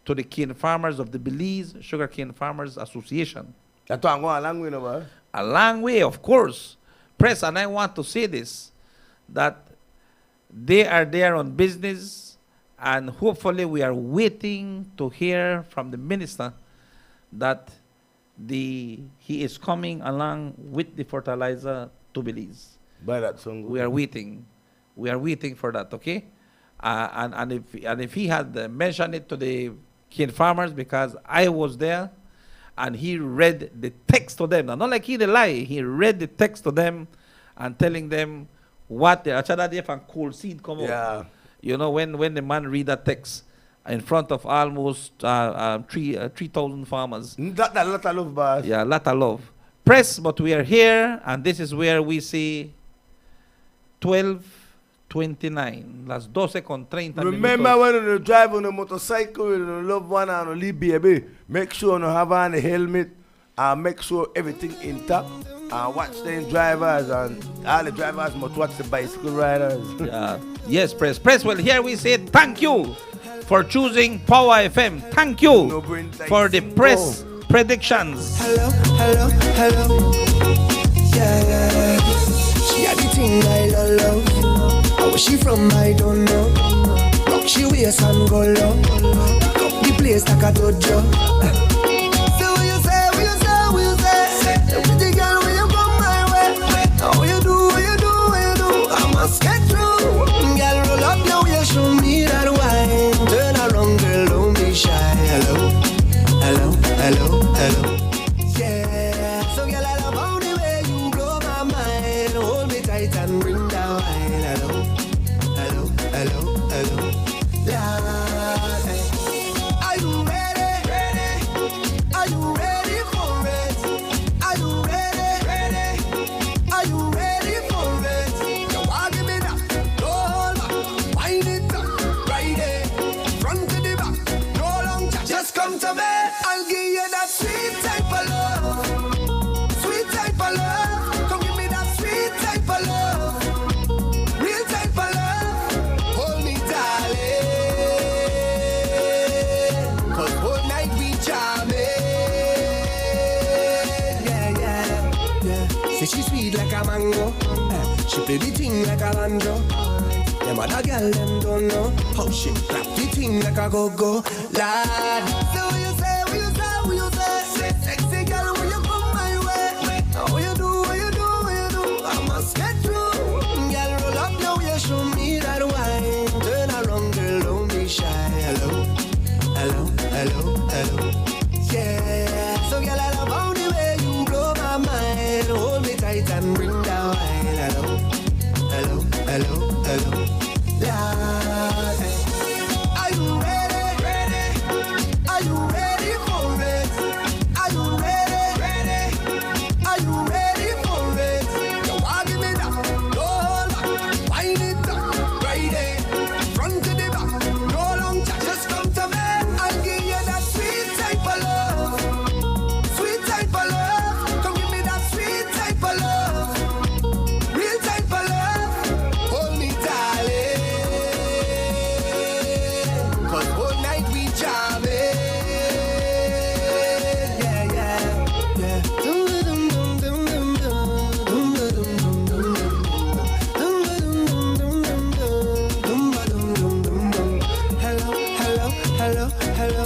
to the cane farmers of the Belize Sugarcane Farmers Association. That's why I'm going a long way now. A long way, of course. Press, and I want to say this, that they are there on business. And hopefully we are waiting to hear from the minister that he is coming along with the fertilizer to Belize. By that song. We are waiting. We are waiting for that, okay? And if he had mentioned it to the cane farmers, because I was there, and he read the text to them. Now, not like he the lie. He read the text to them and telling them what the achada and cold seed come out. You know, when the man read that text in front of almost 3,000 farmers. That lot of love, boss. Yeah, lot of love. Press, but we are here, and this is where we see 12:29. Las 12:30. Remember when you drive on a motorcycle and you love one and you leave baby, make sure you have on a helmet and make sure everything intact. And watch the drivers, and all the drivers must watch the bicycle riders. Yes, Press. Well, here we say thank you for choosing Power FM. Thank you for the press predictions. Hello. Yeah. She had the thing I love. Where she from, I don't know. Rock she waist and go low. Pick up the place like a dojo. So what you say? Pretty girl, when you come my way, how you do? I must get through. Girl, roll up now, you show me that wine. Turn around, girl, don't be shy. Hello. Yeah. So girl, I love how the way you blow my mind. Hold me tight and bring that wine. Hello. Lord, are you ready? Say she sweet like a mango. She play the thing like a banjo. Them other girl them don't know how she clap the thing like a go-go. Lad. So what you say, what you say, what you say? Say sexy girl, when you come my way. What you do, what you do, what you do? I must get through. Girl, roll up now, you show me that wine. Turn around, girl, don't be shy. Hello, hello, hello, hello. Yeah. So girl, I love how the way you blow my mind. Hold me tight and bring that wine. Hello, hello, hello, hello. Lord, are you ready? Ready? Are you ready for it? Are you ready? Ready? Are you ready for it? You want give me that? No hold back, wind it up, right there, front to the back, no long chat, just come to me. I'll give you that sweet type of love, sweet type of love. Come give me that sweet type of love, real type of love. Hold me, darling. Cause whole night we jamming. Yeah, yeah, yeah. Dum dum dum dum dum dum dum dum dum dum dum dum. Hello, hello, hello, hello.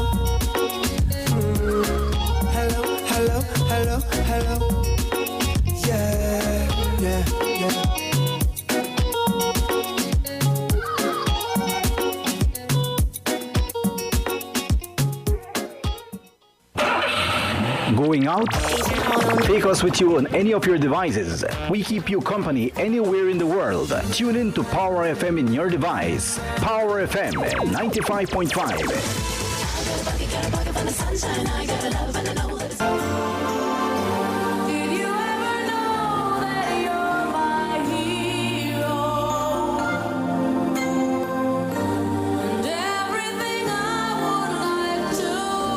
Hello, hello, hello, hello. Yeah, yeah, yeah. Going out? Take us with you on any of your devices. We keep you company anywhere in the world. Tune in to Power FM in your device. Power FM 95.5.